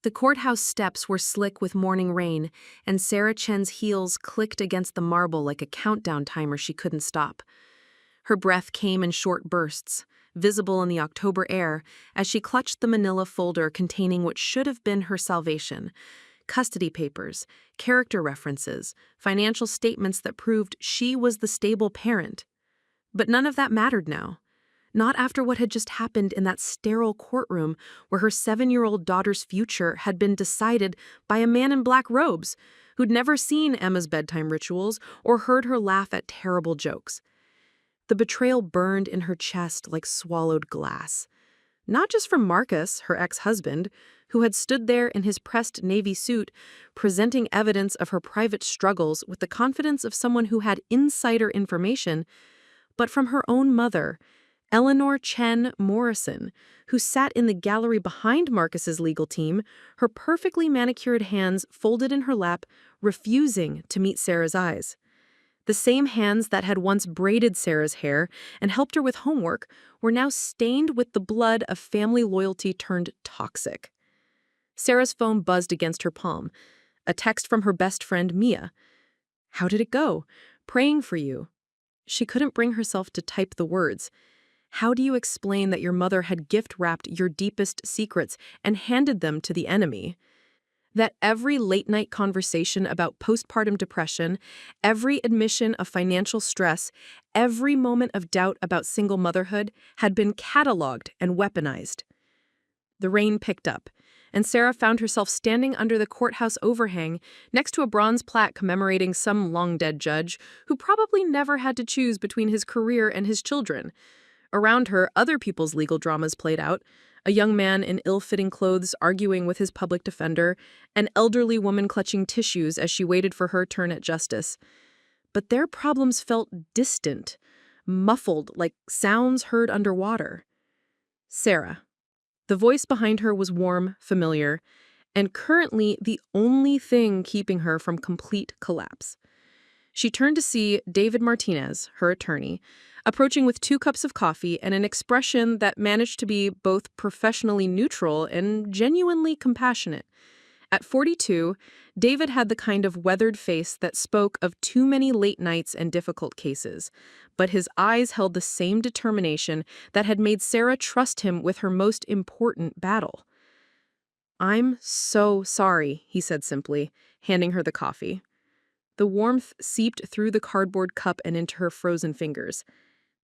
The courthouse steps were slick with morning rain, and Sarah Chen's heels clicked against the marble like a countdown timer she couldn't stop. Her breath came in short bursts, visible in the October air, as she clutched the manila folder containing what should have been her salvation: custody papers, character references, financial statements that proved she was the stable parent. But none of that mattered now. Not after what had just happened in that sterile courtroom where her 7-year-old daughter's future had been decided by a man in black robes who'd never seen Emma's bedtime rituals or heard her laugh at terrible jokes. The betrayal burned in her chest like swallowed glass. Not just from Marcus, her ex-husband, who had stood there in his pressed navy suit, presenting evidence of her private struggles with the confidence of someone who had insider information, but from her own mother, Eleanor Chen Morrison, who sat in the gallery behind Marcus's legal team, her perfectly manicured hands folded in her lap, refusing to meet Sarah's eyes. The same hands that had once braided Sarah's hair and helped her with homework were now stained with the blood of family loyalty turned toxic. Sarah's phone buzzed against her palm. A text from her best friend, Mia. "How did it go? Praying for you." She couldn't bring herself to type the words. How do you explain that your mother had gift-wrapped your deepest secrets and handed them to the enemy? That every late-night conversation about postpartum depression, every admission of financial stress, every moment of doubt about single motherhood had been cataloged and weaponized. The rain picked up, and Sarah found herself standing under the courthouse overhang next to a bronze plaque commemorating some long-dead judge who probably never had to choose between his career and his children. Around her, other people's legal dramas played out: a young man in ill-fitting clothes arguing with his public defender, an elderly woman clutching tissues as she waited for her turn at justice. But their problems felt distant, muffled like sounds heard underwater. Sarah. The voice behind her was warm, familiar, and currently the only thing keeping her from complete collapse. She turned to see David Martinez, her attorney, approaching with 2 cups of coffee and an expression that managed to be both professionally neutral and genuinely compassionate. At 42, David had the kind of weathered face that spoke of too many late nights and difficult cases, but his eyes held the same determination that had made Sarah trust him with her most important battle. "I'm so sorry," he said simply, handing her the coffee. The warmth seeped through the cardboard cup and into her frozen fingers.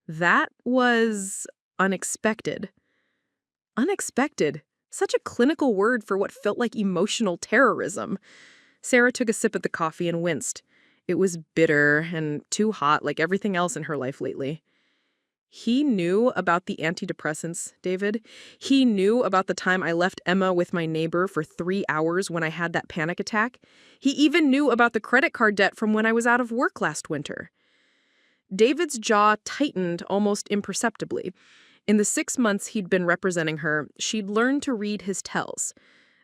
That was unexpected. Unexpected. Such a clinical word for what felt like emotional terrorism. Sarah took a sip of the coffee and winced. It was bitter and too hot, like everything else in her life lately. He knew about the antidepressants, David. He knew about the time I left Emma with my neighbor for 3 hours when I had that panic attack. He even knew about the credit card debt from when I was out of work last winter. David's jaw tightened almost imperceptibly. In the 6 months he'd been representing her, she'd learned to read his tells.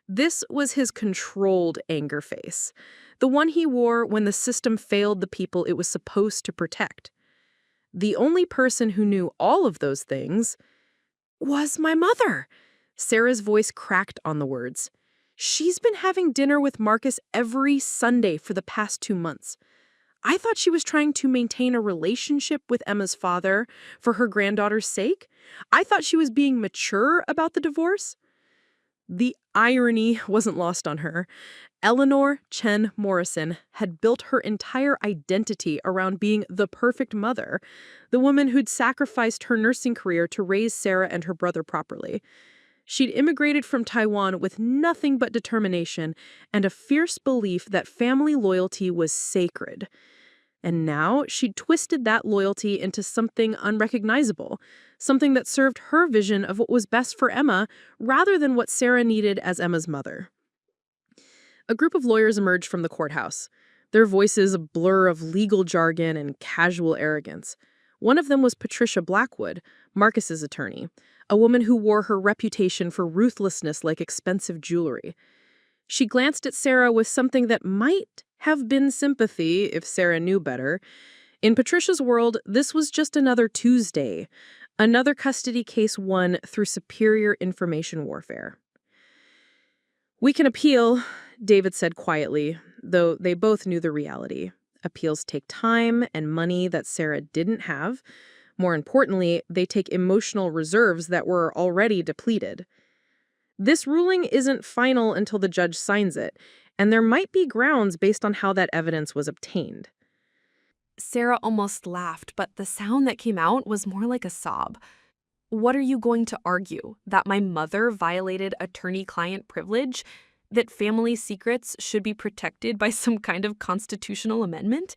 This was his controlled anger face, the one he wore when the system failed the people it was supposed to protect. The only person who knew all of those things was my mother. Sarah's voice cracked on the words. She's been having dinner with Marcus every Sunday for the past 2 months. I thought she was trying to maintain a relationship with Emma's father for her granddaughter's sake. I thought she was being mature about the divorce. The irony wasn't lost on her. Eleanor Chen Morrison had built her entire identity around being the perfect mother, the woman who'd sacrificed her nursing career to raise Sarah and her brother properly. She'd immigrated from Taiwan with nothing but determination and a fierce belief that family loyalty was sacred. And now she'd twisted that loyalty into something unrecognizable, something that served her vision of what was best for Emma rather than what Sarah needed as Emma's mother. A group of lawyers emerged from the courthouse, their voices a blur of legal jargon and casual arrogance. One of them was Patricia Blackwood, Marcus's attorney, a woman who wore her reputation for ruthlessness like expensive jewelry. She glanced at Sarah with something that might have been sympathy if Sarah knew better. In Patricia's world, this was just another Tuesday, another custody case won through superior information warfare. "We can appeal," David said quietly, though they both knew the reality. Appeals take time and money that Sarah didn't have. More importantly, they take emotional reserves that were already depleted. This ruling isn't final until the judge signs it, and there might be grounds based on how that evidence was obtained. Sarah almost laughed, but the sound that came out was more like a sob. What are you going to argue? That my mother violated attorney-client privilege? That family secrets should be protected by some kind of constitutional amendment?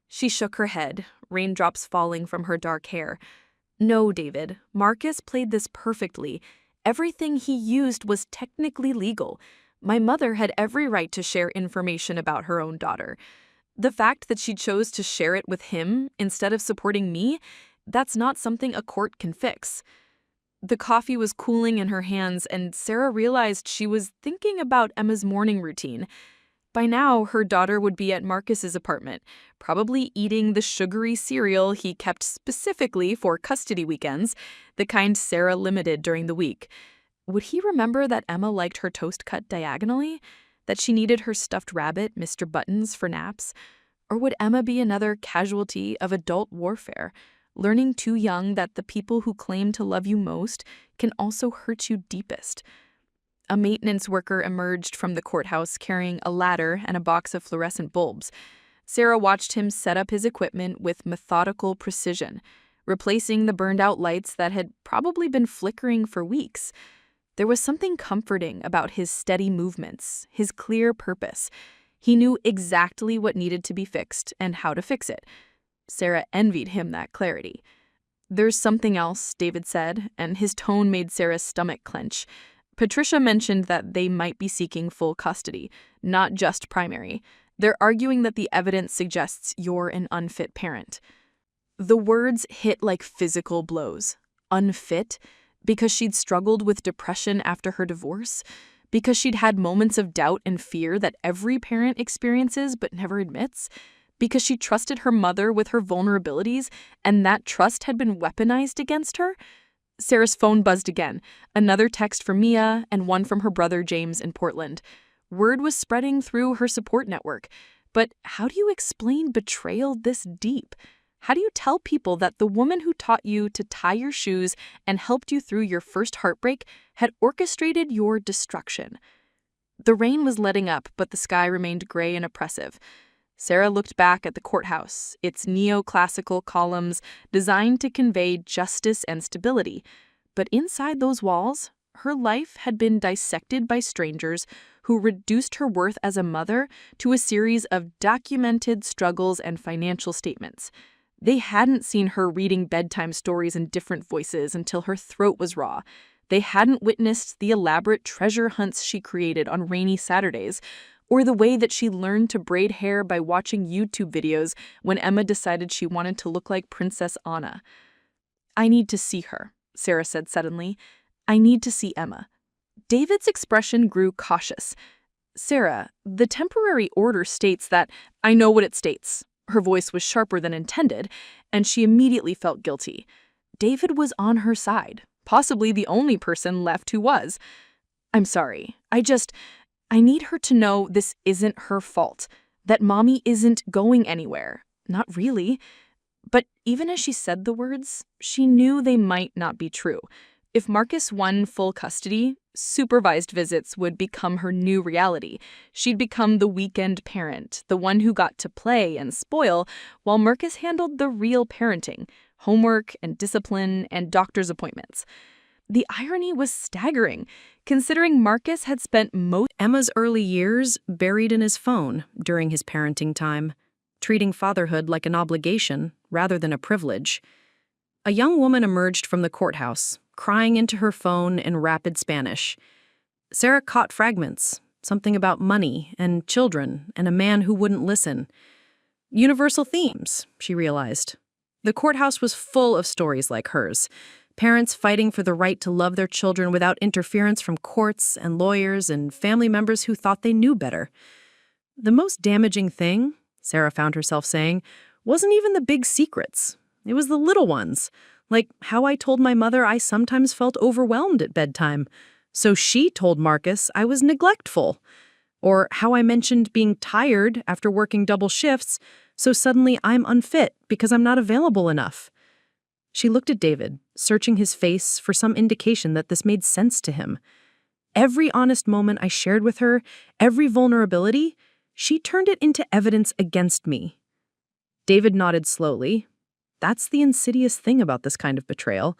She shook her head, raindrops falling from her dark hair. No, David, Marcus played this perfectly. Everything he used was technically legal. My mother had every right to share information about her own daughter. The fact that she chose to share it with him instead of supporting me, that's not something a court can fix. The coffee was cooling in her hands, and Sarah realized she was thinking about Emma's morning routine. By now, her daughter would be at Marcus's apartment, probably eating the sugary cereal he kept specifically for custody weekends, the kind Sarah limited during the week. Would he remember that Emma liked her toast cut diagonally? That she needed her stuffed rabbit, Mr. Buttons, for naps? Or would Emma be another casualty of adult warfare, learning too young that the people who claim to love you most can also hurt you deepest? A maintenance worker emerged from the courthouse carrying a ladder and a box of fluorescent bulbs. Sarah watched him set up his equipment with methodical precision, replacing the burned-out lights that had probably been flickering for weeks. There was something comforting about his steady movements, his clear purpose. He knew exactly what needed to be fixed and how to fix it. Sarah envied him that clarity. "There's something else," David said, and his tone made Sarah's stomach clench. Patricia mentioned that they might be seeking full custody, not just primary. They're arguing that the evidence suggests you're an unfit parent. The words hit like physical blows. Unfit? Because she'd struggled with depression after her divorce? Because she'd had moments of doubt and fear that every parent experiences but never admits? Because she trusted her mother with her vulnerabilities, and that trust had been weaponized against her? Sarah's phone buzzed again, another text from Mia and one from her brother James in Portland. Word was spreading through her support network. But how do you explain betrayal this deep? How do you tell people that the woman who taught you to tie your shoes and helped you through your first heartbreak had orchestrated your destruction? The rain was letting up, but the sky remained gray and oppressive. Sarah looked back at the courthouse, its neoclassical columns designed to convey justice and stability. But inside those walls, her life had been dissected by strangers who reduced her worth as a mother to a series of documented struggles and financial statements. They hadn't seen her reading bedtime stories in different voices until her throat was raw. They hadn't witnessed the elaborate treasure hunts she created on rainy Saturdays, or the way that she learned to braid hair by watching YouTube videos when Emma decided she wanted to look like Princess Anna. "I need to see her," Sarah said suddenly. "I need to see Emma." David's expression grew cautious. "Sarah, the temporary order states that—" "I know what it states." Her voice was sharper than intended, and she immediately felt guilty. David was on her side, possibly the only person left who was. "I'm sorry. I need her to know this isn't her fault, that Mommy isn't going anywhere. Not really." But even as she said the words, she knew they might not be true. If Marcus won full custody, supervised visits would become her new reality. She'd become the weekend parent, the one who got to play and spoil, while Marcus handled the real parenting, homework and discipline and doctor's appointments. The irony was staggering, considering Marcus had spent most Emma's early years buried in his phone during his parenting time, treating fatherhood like an obligation rather than a privilege. A young woman emerged from the courthouse, crying into her phone in rapid Spanish. Sarah caught fragments, something about money and children and a man who wouldn't listen. Universal themes, she realized. The courthouse was full of stories like hers. Parents fighting for the right to love their children without interference from courts and lawyers and family members who thought they knew better. The most damaging thing, Sarah found herself saying, wasn't even the big secrets. It was the little ones, like how I told my mother I sometimes felt overwhelmed at bedtime. So she told Marcus I was neglectful, or how I mentioned being tired after working double shifts, so suddenly I'm unfit because I'm not available enough. She looked at David, searching his face for some indication that this made sense to him. Every honest moment I shared with her, every vulnerability, she turned it into evidence against me. David nodded slowly. That's the insidious thing about this kind of betrayal.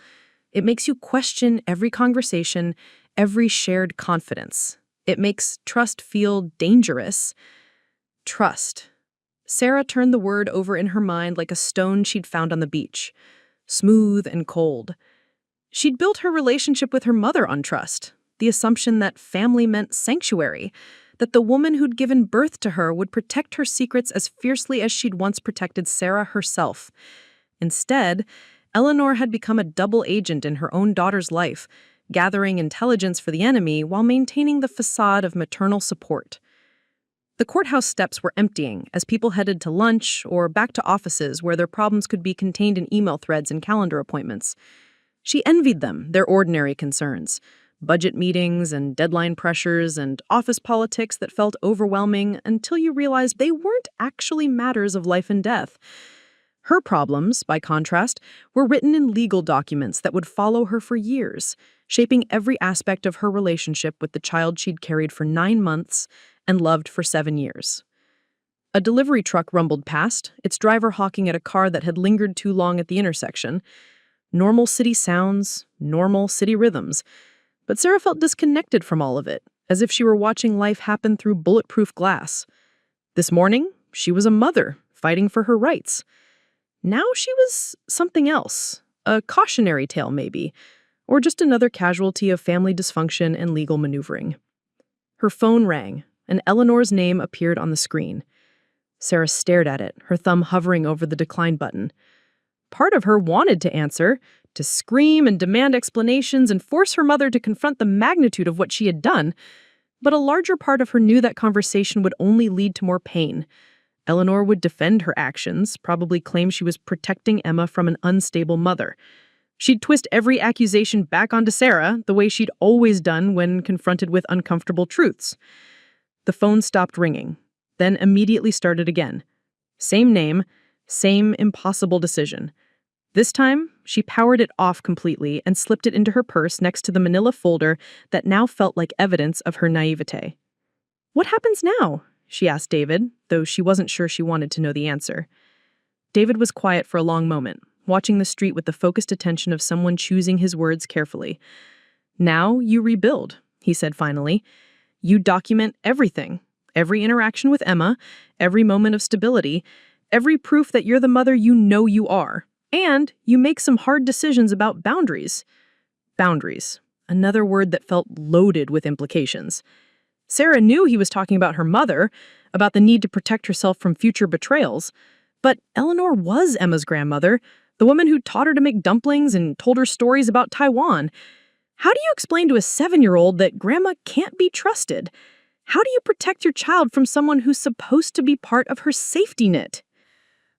It makes you question every conversation, every shared confidence. It makes trust feel dangerous. Trust. Sarah turned the word over in her mind like a stone she'd found on the beach, smooth and cold. She'd built her relationship with her mother on trust, the assumption that family meant sanctuary, that the woman who'd given birth to her would protect her secrets as fiercely as she'd once protected Sarah herself. Instead, Eleanor had become a double agent in her own daughter's life, gathering intelligence for the enemy while maintaining the facade of maternal support. The courthouse steps were emptying as people headed to lunch or back to offices where their problems could be contained in email threads and calendar appointments. She envied them their ordinary concerns, budget meetings and deadline pressures and office politics that felt overwhelming until you realized they weren't actually matters of life and death. Her problems, by contrast, were written in legal documents that would follow her for years, shaping every aspect of her relationship with the child she'd carried for 9 months and loved for 7 years. A delivery truck rumbled past, its driver hawking at a car that had lingered too long at the intersection. Normal city sounds, normal city rhythms. But Sarah felt disconnected from all of it, as if she were watching life happen through bulletproof glass. This morning, she was a mother, fighting for her rights. Now she was something else, a cautionary tale maybe, or just another casualty of family dysfunction and legal maneuvering. Her phone rang, and Eleanor's name appeared on the screen. Sarah stared at it, her thumb hovering over the decline button. Part of her wanted to answer, to scream and demand explanations and force her mother to confront the magnitude of what she had done, but a larger part of her knew that conversation would only lead to more pain. Eleanor would defend her actions, probably claim she was protecting Emma from an unstable mother. She'd twist every accusation back onto Sarah, the way she'd always done when confronted with uncomfortable truths. The phone stopped ringing, then immediately started again. Same name, same impossible decision. This time, she powered it off completely and slipped it into her purse next to the manila folder that now felt like evidence of her naivete. "What happens now?" she asked David, though she wasn't sure she wanted to know the answer. David was quiet for a long moment, watching the street with the focused attention of someone choosing his words carefully. "Now you rebuild," he said finally. "You document everything, every interaction with Emma, every moment of stability, every proof that you're the mother you know you are. And you make some hard decisions about boundaries." Boundaries, another word that felt loaded with implications. Sarah knew he was talking about her mother, about the need to protect herself from future betrayals. But Eleanor was Emma's grandmother, the woman who taught her to make dumplings and told her stories about Taiwan. How do you explain to a 7-year-old that grandma can't be trusted? How do you protect your child from someone who's supposed to be part of her safety net?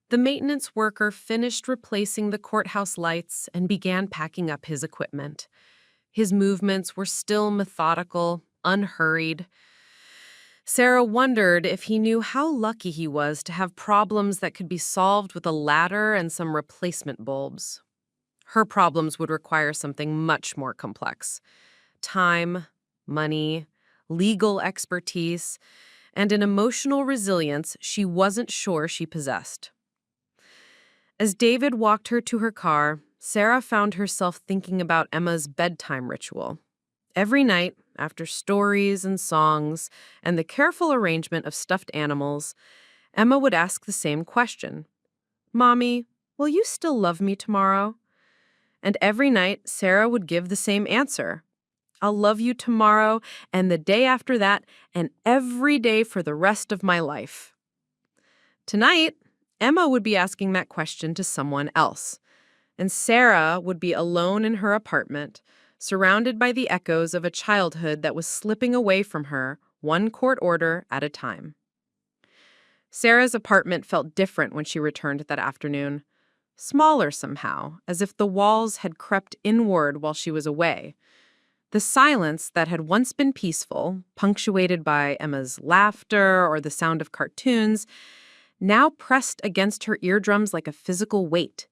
The maintenance worker finished replacing the courthouse lights and began packing up his equipment. His movements were still methodical, unhurried. Sarah wondered if he knew how lucky he was to have problems that could be solved with a ladder and some replacement bulbs. Her problems would require something much more complex: time, money, legal expertise, and an emotional resilience she wasn't sure she possessed. As David walked her to her car, Sarah found herself thinking about Emma's bedtime ritual. Every night, after stories and songs and the careful arrangement of stuffed animals, Emma would ask the same question: "Mommy, will you still love me tomorrow?" And every night, Sarah would give the same answer: "I'll love you tomorrow and the day after that and every day for the rest of my life." Tonight, Emma would be asking that question to someone else, and Sarah would be alone in her apartment, surrounded by the echoes of a childhood that was slipping away from her, one court order at a time. Sarah's apartment felt different when she returned that afternoon. Smaller somehow, as if the walls had crept inward while she was away. The silence that had once been peaceful, punctuated by Emma's laughter or the sound of cartoons, now pressed against her eardrums like a physical weight.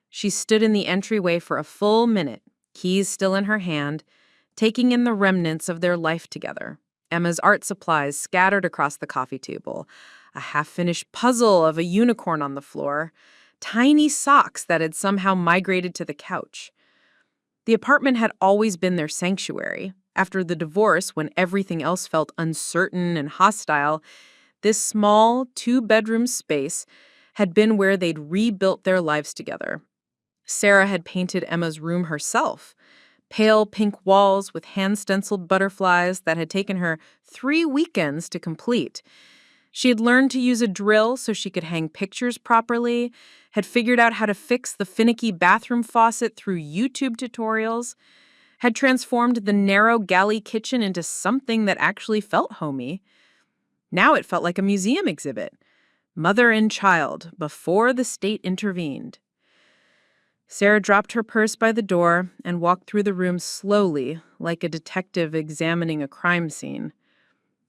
She stood in the entryway for a full minute, keys still in her hand, taking in the remnants of their life together. Emma's art supplies scattered across the coffee table, a half-finished puzzle of a unicorn on the floor, tiny socks that had somehow migrated to the couch. The apartment had always been their sanctuary. After the divorce, when everything else felt uncertain and hostile, this small, two-bedroom space had been where they'd rebuilt their lives together. Sarah had painted Emma's room herself, pale pink walls with hand-stenciled butterflies that had taken her 3 weekends to complete. She had learned to use a drill so she could hang pictures properly, had figured out how to fix the finicky bathroom faucet through YouTube tutorials, had transformed the narrow galley kitchen into something that actually felt homey. Now it felt like a museum exhibit. Mother and child, before the state intervened. Sarah dropped her purse by the door and walked through the room slowly, like a detective examining a crime scene.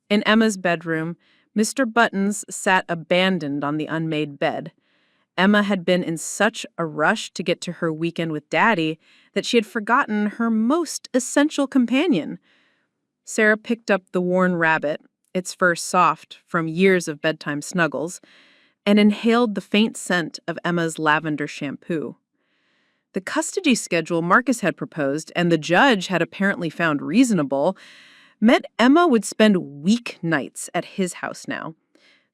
In Emma's bedroom, Mr. Buttons sat abandoned on the unmade bed. Emma had been in such a rush to get to her weekend with Daddy that she had forgotten her most essential companion. Sarah picked up the worn rabbit, its fur soft from years of bedtime snuggles, and inhaled the faint scent of Emma's lavender shampoo. The custody schedule Marcus had proposed, and the judge had apparently found reasonable, meant Emma would spend weeknights at his house now.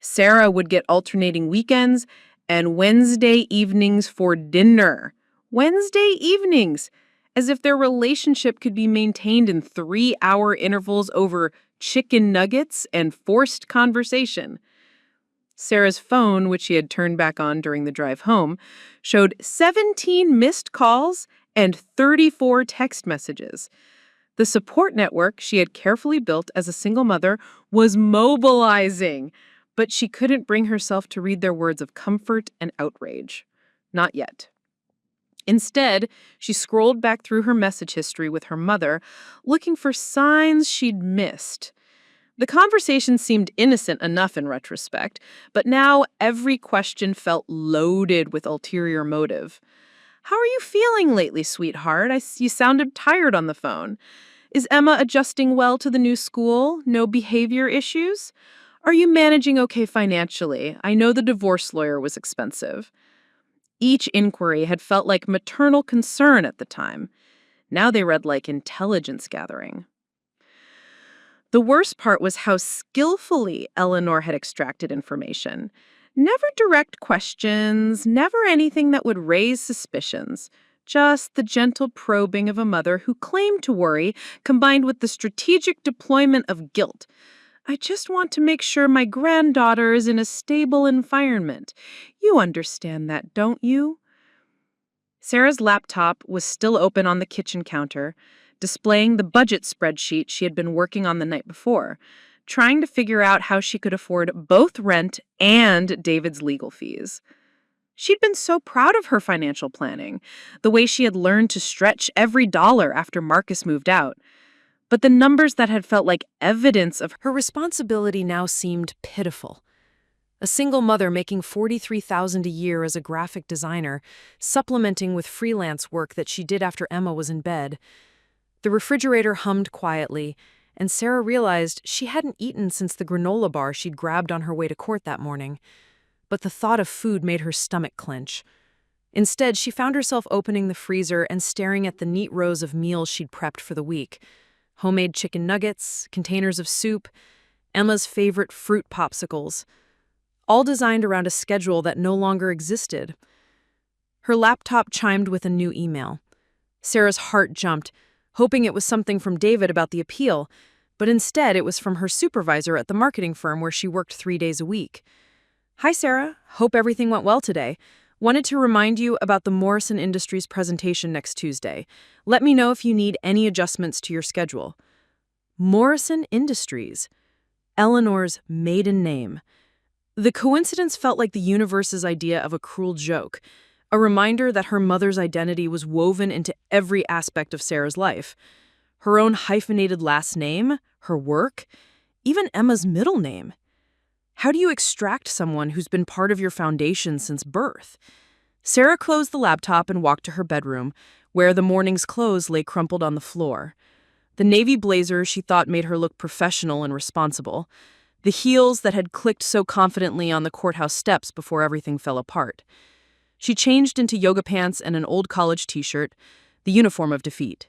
Sarah would get alternating weekends and Wednesday evenings for dinner. Wednesday evenings! As if their relationship could be maintained in 3-hour intervals over chicken nuggets and forced conversation. Sarah's phone, which she had turned back on during the drive home, showed 17 missed calls and 34 text messages. The support network she had carefully built as a single mother was mobilizing, but she couldn't bring herself to read their words of comfort and outrage. Not yet. Instead, she scrolled back through her message history with her mother, looking for signs she'd missed. The conversation seemed innocent enough in retrospect, but now every question felt loaded with ulterior motive. "How are you feeling lately, sweetheart? You sounded tired on the phone. Is Emma adjusting well to the new school? No behavior issues? Are you managing okay financially? I know the divorce lawyer was expensive." Each inquiry had felt like maternal concern at the time. Now they read like intelligence gathering. The worst part was how skillfully Eleanor had extracted information. Never direct questions, never anything that would raise suspicions. Just the gentle probing of a mother who claimed to worry, combined with the strategic deployment of guilt. "I just want to make sure my granddaughter is in a stable environment. You understand that, don't you?" Sarah's laptop was still open on the kitchen counter, displaying the budget spreadsheet she had been working on the night before, trying to figure out how she could afford both rent and David's legal fees. She'd been so proud of her financial planning, the way she had learned to stretch every dollar after Marcus moved out. But the numbers that had felt like evidence of her responsibility now seemed pitiful. A single mother making $43,000 a year as a graphic designer, supplementing with freelance work that she did after Emma was in bed. The refrigerator hummed quietly, and Sarah realized she hadn't eaten since the granola bar she'd grabbed on her way to court that morning. But the thought of food made her stomach clench. Instead, she found herself opening the freezer and staring at the neat rows of meals she'd prepped for the week. Homemade chicken nuggets, containers of soup, Emma's favorite fruit popsicles, all designed around a schedule that no longer existed. Her laptop chimed with a new email. Sarah's heart jumped, hoping it was something from David about the appeal, but instead it was from her supervisor at the marketing firm where she worked 3 days a week. "Hi, Sarah. Hope everything went well today. Wanted to remind you about the Morrison Industries presentation next Tuesday. Let me know if you need any adjustments to your schedule." Morrison Industries. Eleanor's maiden name. The coincidence felt like the universe's idea of a cruel joke, a reminder that her mother's identity was woven into every aspect of Sarah's life. Her own hyphenated last name, her work, even Emma's middle name. How do you extract someone who's been part of your foundation since birth? Sarah closed the laptop and walked to her bedroom, where the morning's clothes lay crumpled on the floor. The navy blazer she thought made her look professional and responsible. The heels that had clicked so confidently on the courthouse steps before everything fell apart. She changed into yoga pants and an old college t-shirt, the uniform of defeat.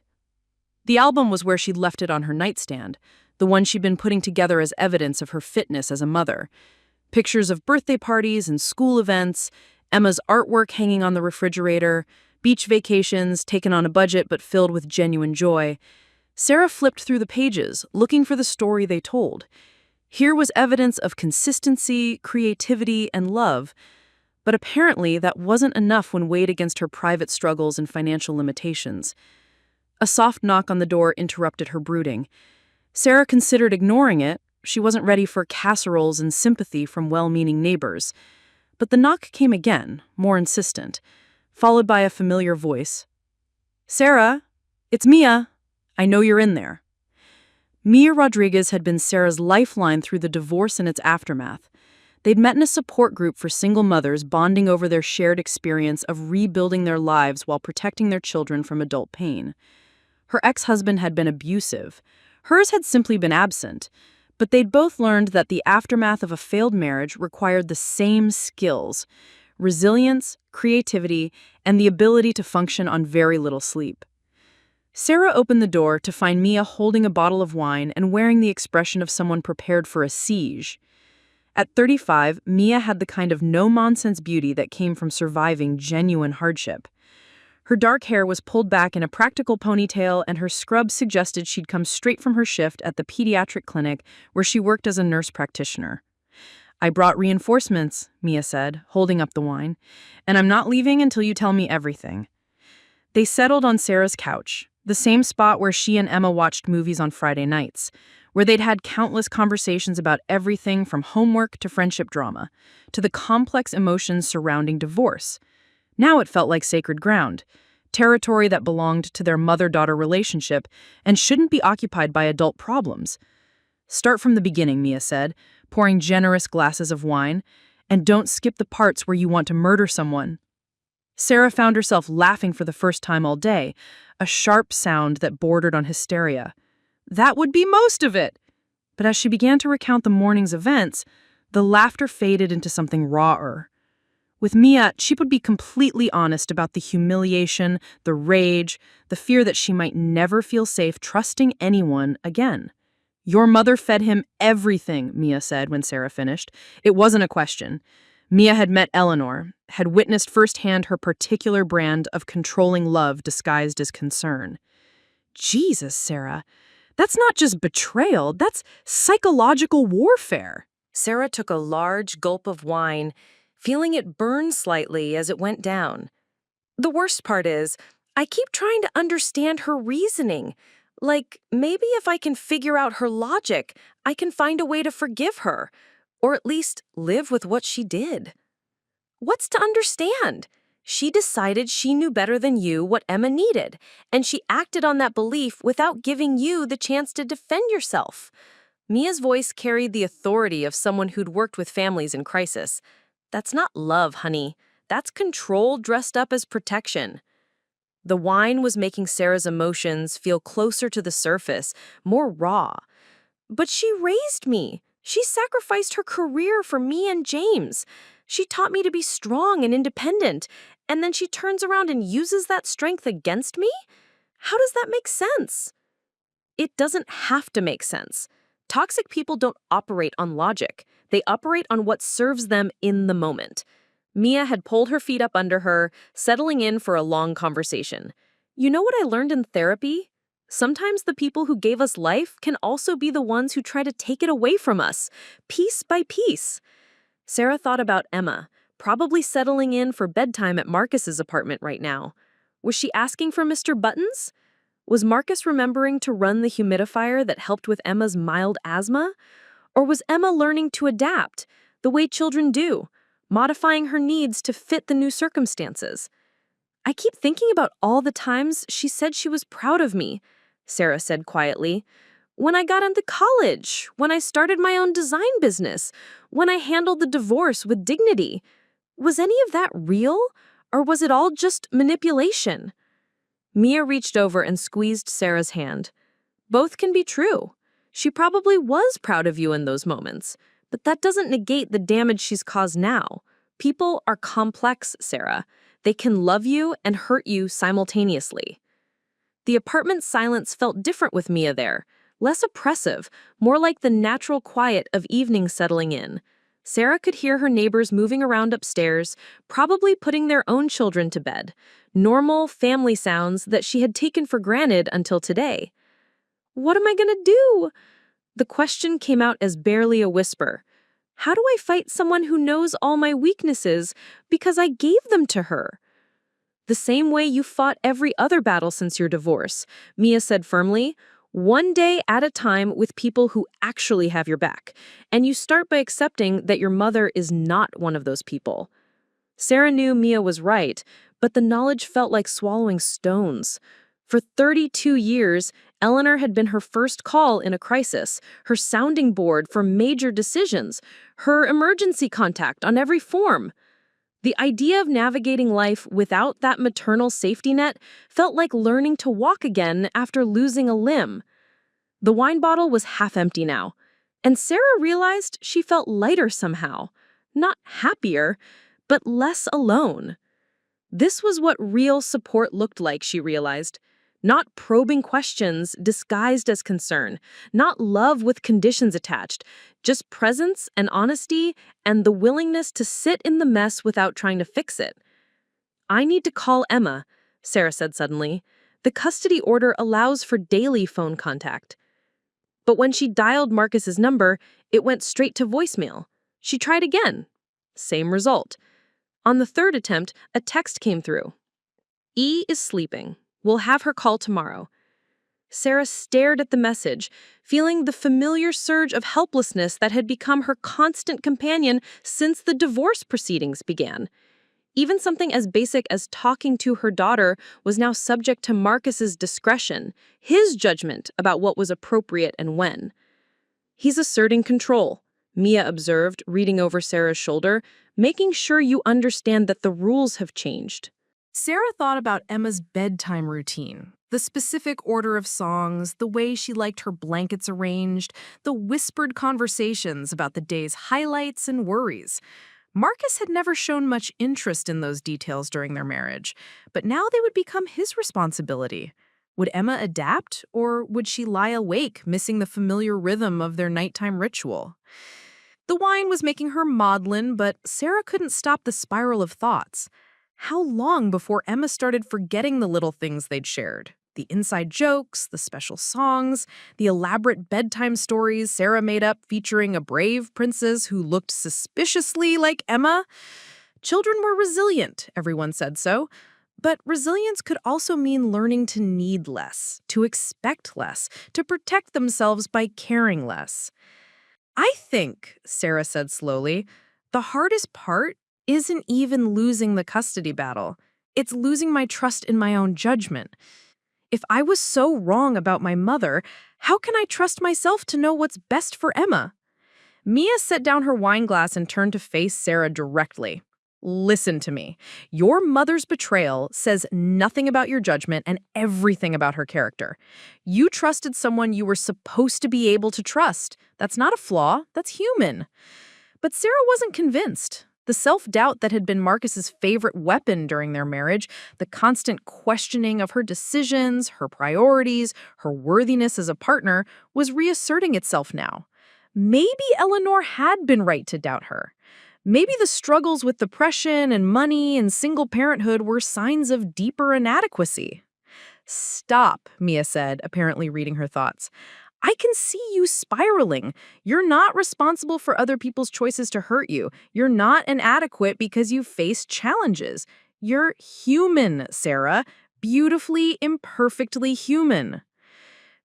The album was where she'd left it on her nightstand, the one she'd been putting together as evidence of her fitness as a mother. Pictures of birthday parties and school events, Emma's artwork hanging on the refrigerator, beach vacations taken on a budget but filled with genuine joy. Sarah flipped through the pages, looking for the story they told. Here was evidence of consistency, creativity, and love. But apparently that wasn't enough when weighed against her private struggles and financial limitations. A soft knock on the door interrupted her brooding. Sarah considered ignoring it. She wasn't ready for casseroles and sympathy from well-meaning neighbors. But the knock came again, more insistent, followed by a familiar voice. "Sarah, it's Mia. I know you're in there." Mia Rodriguez had been Sarah's lifeline through the divorce and its aftermath. They'd met in a support group for single mothers bonding over their shared experience of rebuilding their lives while protecting their children from adult pain. Her ex-husband had been abusive. Hers had simply been absent. But they'd both learned that the aftermath of a failed marriage required the same skills: resilience, creativity, and the ability to function on very little sleep. Sarah opened the door to find Mia holding a bottle of wine and wearing the expression of someone prepared for a siege. At 35, Mia had the kind of no-nonsense beauty that came from surviving genuine hardship. Her dark hair was pulled back in a practical ponytail, and her scrub suggested she'd come straight from her shift at the pediatric clinic where she worked as a nurse practitioner. "I brought reinforcements," Mia said, holding up the wine, "and I'm not leaving until you tell me everything." They settled on Sarah's couch, the same spot where she and Emma watched movies on Friday nights, where they'd had countless conversations about everything from homework to friendship drama, to the complex emotions surrounding divorce. Now it felt like sacred ground, territory that belonged to their mother-daughter relationship and shouldn't be occupied by adult problems. "Start from the beginning," Mia said, pouring generous glasses of wine, "and don't skip the parts where you want to murder someone." Sarah found herself laughing for the first time all day, a sharp sound that bordered on hysteria. That would be most of it! But as she began to recount the morning's events, the laughter faded into something rawer. With Mia, she would be completely honest about the humiliation, the rage, the fear that she might never feel safe trusting anyone again. "Your mother fed him everything," Mia said when Sarah finished. It wasn't a question. Mia had met Eleanor, had witnessed firsthand her particular brand of controlling love disguised as concern. "Jesus, Sarah, that's not just betrayal, that's psychological warfare." Sarah took a large gulp of wine, feeling it burn slightly as it went down. "The worst part is, I keep trying to understand her reasoning. Like, maybe if I can figure out her logic, I can find a way to forgive her, or at least live with what she did." "What's to understand? She decided she knew better than you what Emma needed, and she acted on that belief without giving you the chance to defend yourself." Mia's voice carried the authority of someone who'd worked with families in crisis. "That's not love, honey. That's control dressed up as protection." The wine was making Sarah's emotions feel closer to the surface, more raw. "But she raised me. She sacrificed her career for me and James. She taught me to be strong and independent, and then she turns around and uses that strength against me? How does that make sense?" It doesn't have to make sense. Toxic people don't operate on logic. They operate on what serves them in the moment. Mia had pulled her feet up under her, settling in for a long conversation. "You know what I learned in therapy? Sometimes the people who gave us life can also be the ones who try to take it away from us, piece by piece." Sarah thought about Emma, probably settling in for bedtime at Marcus's apartment right now. Was she asking for Mr. Buttons? Was Marcus remembering to run the humidifier that helped with Emma's mild asthma? Or was Emma learning to adapt, the way children do, modifying her needs to fit the new circumstances? I keep thinking about all the times she said she was proud of me, Sarah said quietly. When I got into college, when I started my own design business, when I handled the divorce with dignity. Was any of that real, or was it all just manipulation? Mia reached over and squeezed Sarah's hand. Both can be true. She probably was proud of you in those moments, but that doesn't negate the damage she's caused now. People are complex, Sarah. They can love you and hurt you simultaneously. The apartment's silence felt different with Mia there. Less oppressive, more like the natural quiet of evening settling in. Sarah could hear her neighbors moving around upstairs, probably putting their own children to bed. Normal family sounds that she had taken for granted until today. What am I going to do? The question came out as barely a whisper. How do I fight someone who knows all my weaknesses because I gave them to her? The same way you fought every other battle since your divorce, Mia said firmly. One day at a time with people who actually have your back. And you start by accepting that your mother is not one of those people. Sarah knew Mia was right, but the knowledge felt like swallowing stones. For 32 years, Eleanor had been her first call in a crisis, her sounding board for major decisions, her emergency contact on every form. The idea of navigating life without that maternal safety net felt like learning to walk again after losing a limb. The wine bottle was half empty now, and Sarah realized she felt lighter somehow. Not happier, but less alone. This was what real support looked like, she realized. Not probing questions disguised as concern, not love with conditions attached, just presence and honesty and the willingness to sit in the mess without trying to fix it. I need to call Emma, Sarah said suddenly. The custody order allows for daily phone contact. But when she dialed Marcus's number, it went straight to voicemail. She tried again. Same result. On the third attempt, a text came through. E is sleeping. We'll have her call tomorrow. Sarah stared at the message, feeling the familiar surge of helplessness that had become her constant companion since the divorce proceedings began. Even something as basic as talking to her daughter was now subject to Marcus's discretion, his judgment about what was appropriate and when. He's asserting control, Mia observed, reading over Sarah's shoulder, making sure you understand that the rules have changed. Sarah thought about Emma's bedtime routine, the specific order of songs, the way she liked her blankets arranged, the whispered conversations about the day's highlights and worries. Marcus had never shown much interest in those details during their marriage, but now they would become his responsibility. Would Emma adapt, or would she lie awake, missing the familiar rhythm of their nighttime ritual? The wine was making her maudlin, but Sarah couldn't stop the spiral of thoughts. How long before Emma started forgetting the little things they'd shared? The inside jokes, the special songs, the elaborate bedtime stories Sarah made up featuring a brave princess who looked suspiciously like Emma. Children were resilient, everyone said so. But resilience could also mean learning to need less, to expect less, to protect themselves by caring less. I think, Sarah said slowly, the hardest part isn't even losing the custody battle. It's losing my trust in my own judgment. If I was so wrong about my mother, how can I trust myself to know what's best for Emma? Mia set down her wine glass and turned to face Sarah directly. Listen to me. Your mother's betrayal says nothing about your judgment and everything about her character. You trusted someone you were supposed to be able to trust. That's not a flaw. That's human. But Sarah wasn't convinced. The self-doubt that had been Marcus's favorite weapon during their marriage, the constant questioning of her decisions, her priorities, her worthiness as a partner, was reasserting itself now. Maybe Eleanor had been right to doubt her. Maybe the struggles with depression and money and single parenthood were signs of deeper inadequacy. Stop, Mia said, apparently reading her thoughts. I can see you spiraling. You're not responsible for other people's choices to hurt you. You're not inadequate because you face challenges. You're human, Sarah. Beautifully, imperfectly human.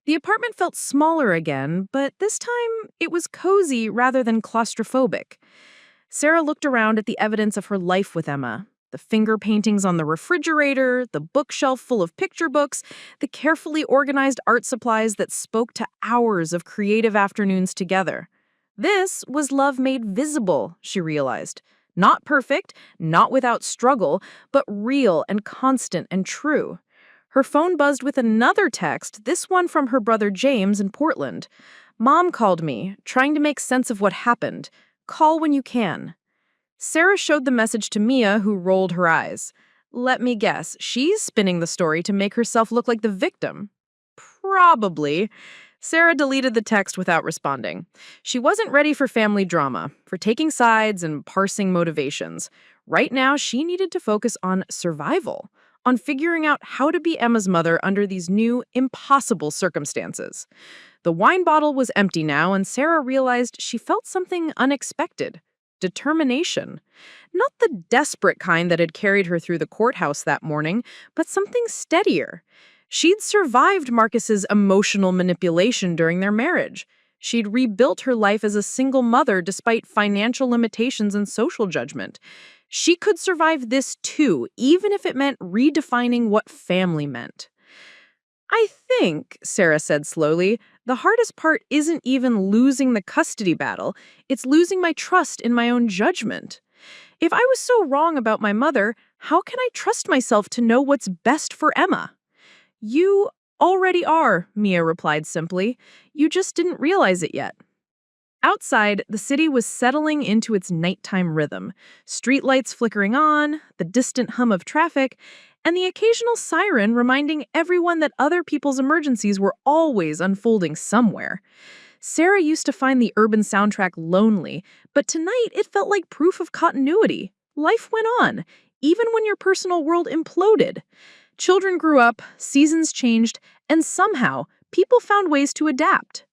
The apartment felt smaller again, but this time it was cozy rather than claustrophobic. Sarah looked around at the evidence of her life with Emma. The finger paintings on the refrigerator, the bookshelf full of picture books, the carefully organized art supplies that spoke to hours of creative afternoons together. This was love made visible, she realized. Not perfect, not without struggle, but real and constant and true. Her phone buzzed with another text, this one from her brother James in Portland. "Mom called me, trying to make sense of what happened. Call when you can." Sarah showed the message to Mia, who rolled her eyes. Let me guess, she's spinning the story to make herself look like the victim. Probably. Sarah deleted the text without responding. She wasn't ready for family drama, for taking sides and parsing motivations. Right now, she needed to focus on survival, on figuring out how to be Emma's mother under these new, impossible circumstances. The wine bottle was empty now, and Sarah realized she felt something unexpected. Determination. Not the desperate kind that had carried her through the courthouse that morning, but something steadier. She'd survived Marcus's emotional manipulation during their marriage. She'd rebuilt her life as a single mother despite financial limitations and social judgment. She could survive this too, even if it meant redefining what family meant. I think, Sarah said slowly, the hardest part isn't even losing the custody battle, it's losing my trust in my own judgment. If I was so wrong about my mother, how can I trust myself to know what's best for Emma? You already are, Mia replied simply. You just didn't realize it yet. Outside, the city was settling into its nighttime rhythm, streetlights flickering on, the distant hum of traffic, and the occasional siren reminding everyone that other people's emergencies were always unfolding somewhere. Sarah used to find the urban soundtrack lonely, but tonight it felt like proof of continuity. Life went on, even when your personal world imploded. Children grew up, seasons changed, and somehow people found ways to adapt.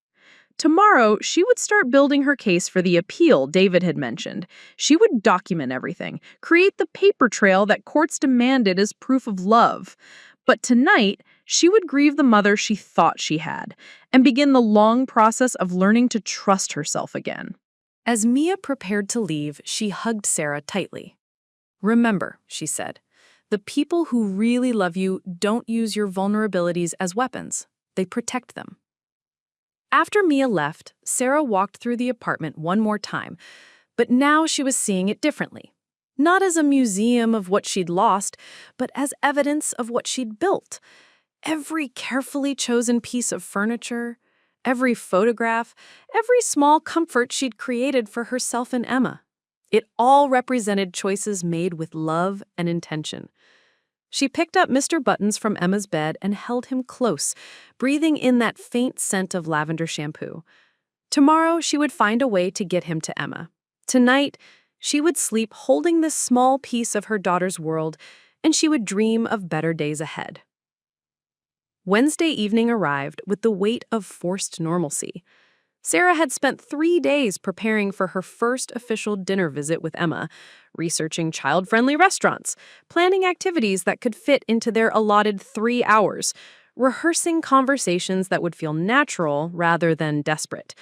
Tomorrow, she would start building her case for the appeal David had mentioned. She would document everything, create the paper trail that courts demanded as proof of love. But tonight, she would grieve the mother she thought she had and begin the long process of learning to trust herself again. As Mia prepared to leave, she hugged Sarah tightly. "Remember," she said, "the people who really love you don't use your vulnerabilities as weapons. They protect them." After Mia left, Sarah walked through the apartment one more time, but now she was seeing it differently. Not as a museum of what she'd lost, but as evidence of what she'd built. Every carefully chosen piece of furniture, every photograph, every small comfort she'd created for herself and Emma. It all represented choices made with love and intention. She picked up Mr. Buttons from Emma's bed and held him close, breathing in that faint scent of lavender shampoo. Tomorrow, she would find a way to get him to Emma. Tonight, she would sleep holding this small piece of her daughter's world, and she would dream of better days ahead. Wednesday evening arrived with the weight of forced normalcy. Sarah had spent 3 days preparing for her first official dinner visit with Emma, researching child-friendly restaurants, planning activities that could fit into their allotted 3 hours, rehearsing conversations that would feel natural rather than desperate.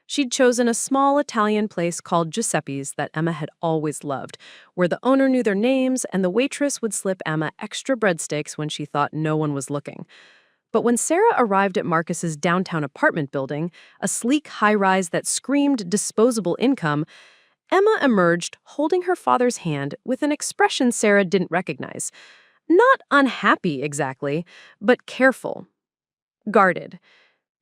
She'd chosen a small Italian place called Giuseppe's that Emma had always loved, where the owner knew their names and the waitress would slip Emma extra breadsticks when she thought no one was looking. But when Sarah arrived at Marcus's downtown apartment building, a sleek high-rise that screamed disposable income, Emma emerged holding her father's hand with an expression Sarah didn't recognize. Not unhappy, exactly, but careful, guarded,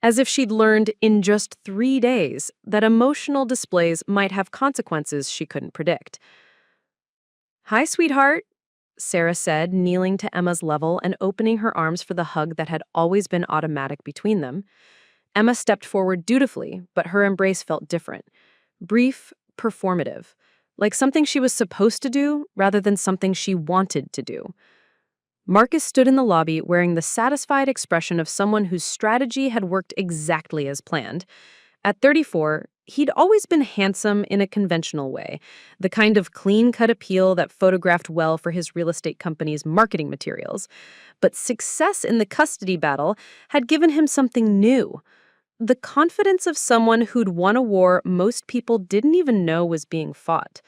as if she'd learned in just 3 days that emotional displays might have consequences she couldn't predict. "Hi, sweetheart," Sarah said, kneeling to Emma's level and opening her arms for the hug that had always been automatic between them. Emma stepped forward dutifully, but her embrace felt different. Brief, performative, like something she was supposed to do rather than something she wanted to do. Marcus stood in the lobby wearing the satisfied expression of someone whose strategy had worked exactly as planned. At 34, he'd always been handsome in a conventional way, the kind of clean-cut appeal that photographed well for his real estate company's marketing materials. But success in the custody battle had given him something new, the confidence of someone who'd won a war most people didn't even know was being fought.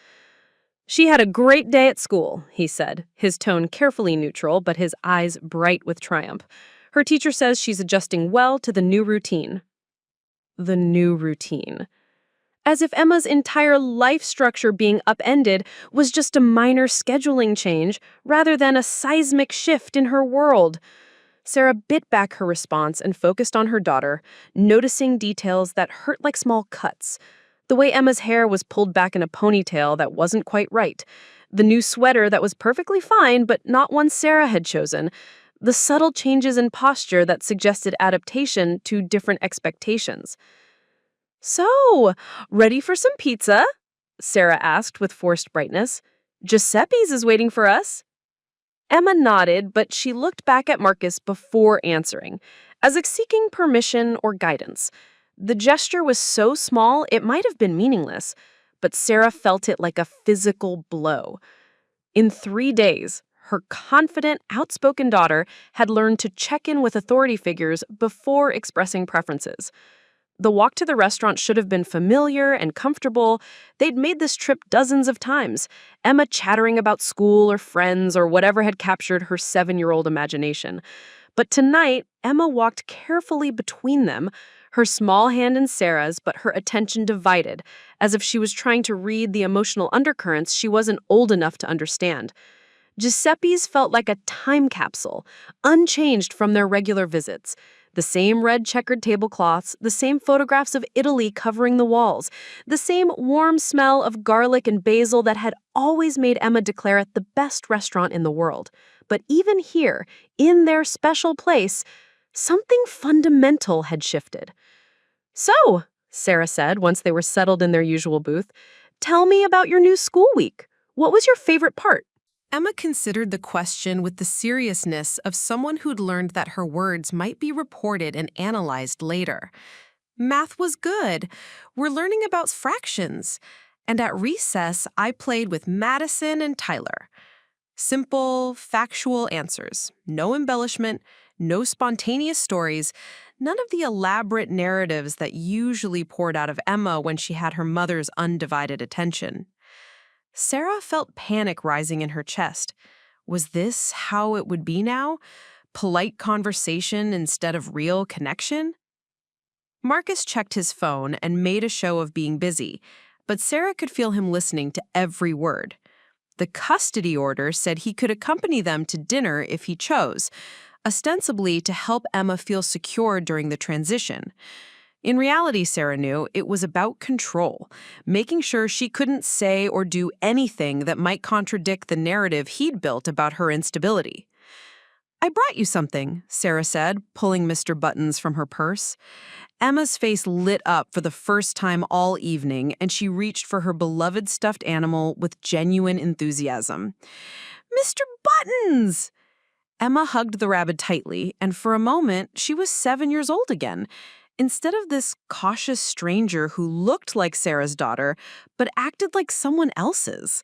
She had a great day at school, he said, his tone carefully neutral, but his eyes bright with triumph. Her teacher says she's adjusting well to the new routine. The new routine. As if Emma's entire life structure being upended was just a minor scheduling change rather than a seismic shift in her world. Sarah bit back her response and focused on her daughter, noticing details that hurt like small cuts. The way Emma's hair was pulled back in a ponytail that wasn't quite right. The new sweater that was perfectly fine but not one Sarah had chosen. The subtle changes in posture that suggested adaptation to different expectations. "So, ready for some pizza?" Sarah asked with forced brightness. "Giuseppe's is waiting for us." Emma nodded, but she looked back at Marcus before answering, as if seeking permission or guidance. The gesture was so small it might have been meaningless, but Sarah felt it like a physical blow. In 3 days, her confident, outspoken daughter had learned to check in with authority figures before expressing preferences. The walk to the restaurant should have been familiar and comfortable. They'd made this trip dozens of times, Emma chattering about school or friends or whatever had captured her 7-year-old imagination. But tonight, Emma walked carefully between them, her small hand in Sarah's, but her attention divided, as if she was trying to read the emotional undercurrents she wasn't old enough to understand. Giuseppe's felt like a time capsule, unchanged from their regular visits. The same red checkered tablecloths, the same photographs of Italy covering the walls, the same warm smell of garlic and basil that had always made Emma declare it the best restaurant in the world. But even here, in their special place, something fundamental had shifted. "So," Sarah said once they were settled in their usual booth, "tell me about your new school week. What was your favorite part?" Emma considered the question with the seriousness of someone who'd learned that her words might be reported and analyzed later. Math was good. We're learning about fractions. And at recess, I played with Madison and Tyler. Simple, factual answers. No embellishment, no spontaneous stories, none of the elaborate narratives that usually poured out of Emma when she had her mother's undivided attention. Sarah felt panic rising in her chest. Was this how it would be now? Polite conversation instead of real connection? Marcus checked his phone and made a show of being busy, but Sarah could feel him listening to every word. The custody order said he could accompany them to dinner if he chose, ostensibly to help Emma feel secure during the transition. In reality, Sarah knew, it was about control, making sure she couldn't say or do anything that might contradict the narrative he'd built about her instability. "I brought you something," Sarah said, pulling Mr. Buttons from her purse. Emma's face lit up for the first time all evening, and she reached for her beloved stuffed animal with genuine enthusiasm. "Mr. Buttons!" Emma hugged the rabbit tightly, and for a moment, she was 7 years old again. Instead of this cautious stranger who looked like Sarah's daughter, but acted like someone else's.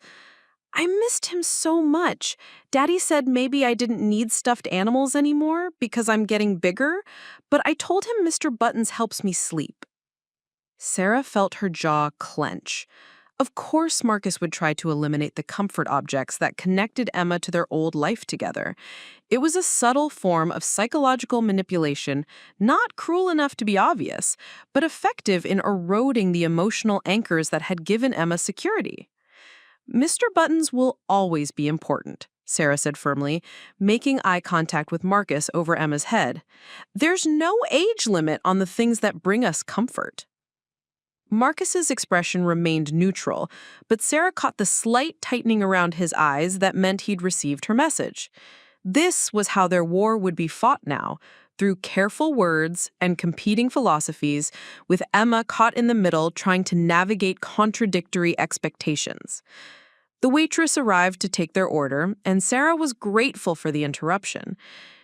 "I missed him so much. Daddy said maybe I didn't need stuffed animals anymore because I'm getting bigger, but I told him Mr. Buttons helps me sleep." Sarah felt her jaw clench. Of course Marcus would try to eliminate the comfort objects that connected Emma to their old life together. It was a subtle form of psychological manipulation, not cruel enough to be obvious, but effective in eroding the emotional anchors that had given Emma security. "Mr. Buttons will always be important," Sarah said firmly, making eye contact with Marcus over Emma's head. "There's no age limit on the things that bring us comfort." Marcus's expression remained neutral, but Sarah caught the slight tightening around his eyes that meant he'd received her message. This was how their war would be fought now, through careful words and competing philosophies, with Emma caught in the middle trying to navigate contradictory expectations. The waitress arrived to take their order, and Sarah was grateful for the interruption.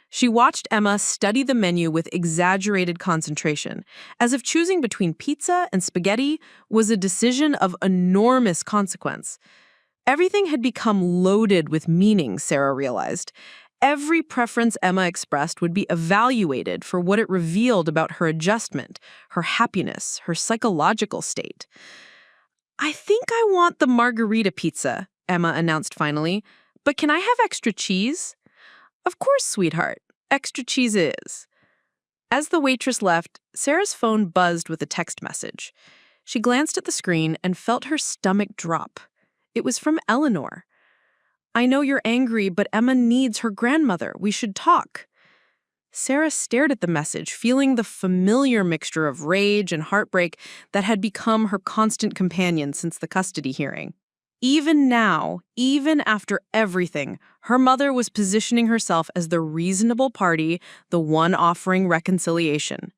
She watched Emma study the menu with exaggerated concentration, as if choosing between pizza and spaghetti was a decision of enormous consequence. Everything had become loaded with meaning, Sarah realized. Every preference Emma expressed would be evaluated for what it revealed about her adjustment, her happiness, her psychological state. "I think I want the margarita pizza," Emma announced finally. "But can I have extra cheese?" "Of course, sweetheart. Extra cheese it is." As the waitress left, Sarah's phone buzzed with a text message. She glanced at the screen and felt her stomach drop. It was from Eleanor. "I know you're angry, but Emma needs her grandmother. We should talk." Sarah stared at the message, feeling the familiar mixture of rage and heartbreak that had become her constant companion since the custody hearing. Even now, even after everything, her mother was positioning herself as the reasonable party, the one offering reconciliation.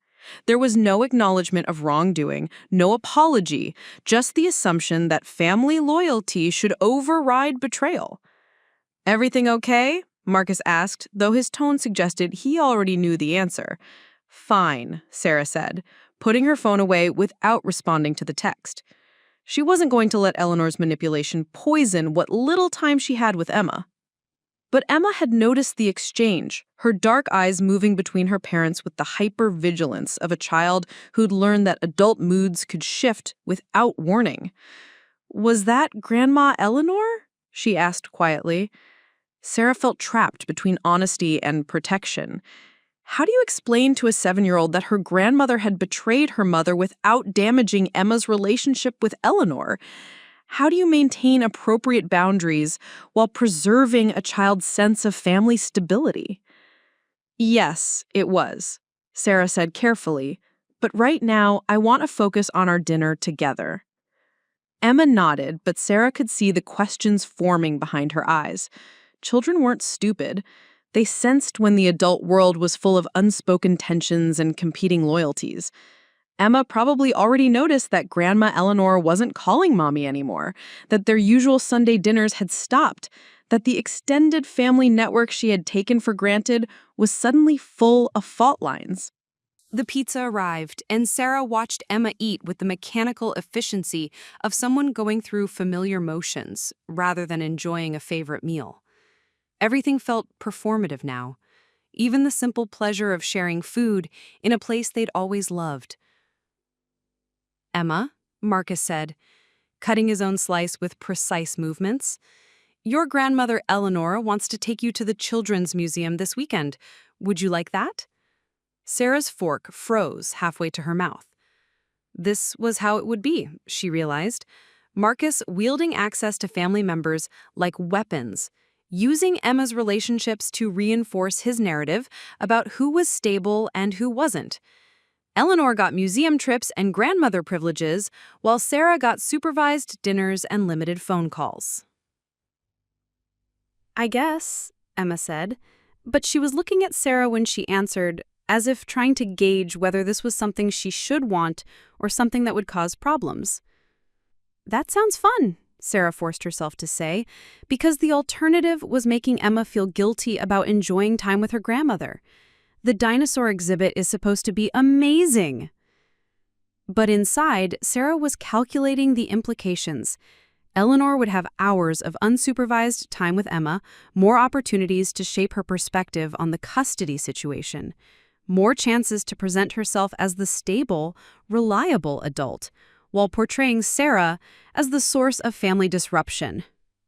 There was no acknowledgement of wrongdoing, no apology, just the assumption that family loyalty should override betrayal. "Everything okay?" Marcus asked, though his tone suggested he already knew the answer. "Fine," Sarah said, putting her phone away without responding to the text. She wasn't going to let Eleanor's manipulation poison what little time she had with Emma. But Emma had noticed the exchange, her dark eyes moving between her parents with the hyper-vigilance of a child who'd learned that adult moods could shift without warning. "Was that Grandma Eleanor?" she asked quietly. Sarah felt trapped between honesty and protection. How do you explain to a 7-year-old that her grandmother had betrayed her mother without damaging Emma's relationship with Eleanor? How do you maintain appropriate boundaries while preserving a child's sense of family stability? "Yes, it was," Sarah said carefully, "but right now I want to focus on our dinner together." Emma nodded, but Sarah could see the questions forming behind her eyes. Children weren't stupid. They sensed when the adult world was full of unspoken tensions and competing loyalties. Emma probably already noticed that Grandma Eleanor wasn't calling Mommy anymore, that their usual Sunday dinners had stopped, that the extended family network she had taken for granted was suddenly full of fault lines. The pizza arrived, and Sarah watched Emma eat with the mechanical efficiency of someone going through familiar motions rather than enjoying a favorite meal. Everything felt performative now, even the simple pleasure of sharing food in a place they'd always loved. "Emma," Marcus said, cutting his own slice with precise movements, "your grandmother Eleanor wants to take you to the Children's Museum this weekend. Would you like that?" Sarah's fork froze halfway to her mouth. This was how it would be, she realized. Marcus wielding access to family members like weapons, using Emma's relationships to reinforce his narrative about who was stable and who wasn't. Eleanor got museum trips and grandmother privileges, while Sarah got supervised dinners and limited phone calls. "I guess," Emma said, but she was looking at Sarah when she answered, as if trying to gauge whether this was something she should want or something that would cause problems. "That sounds fun," Sarah forced herself to say, because the alternative was making Emma feel guilty about enjoying time with her grandmother. The dinosaur exhibit is supposed to be amazing. But inside, Sarah was calculating the implications. Eleanor would have hours of unsupervised time with Emma, more opportunities to shape her perspective on the custody situation, more chances to present herself as the stable, reliable adult, while portraying Sarah as the source of family disruption.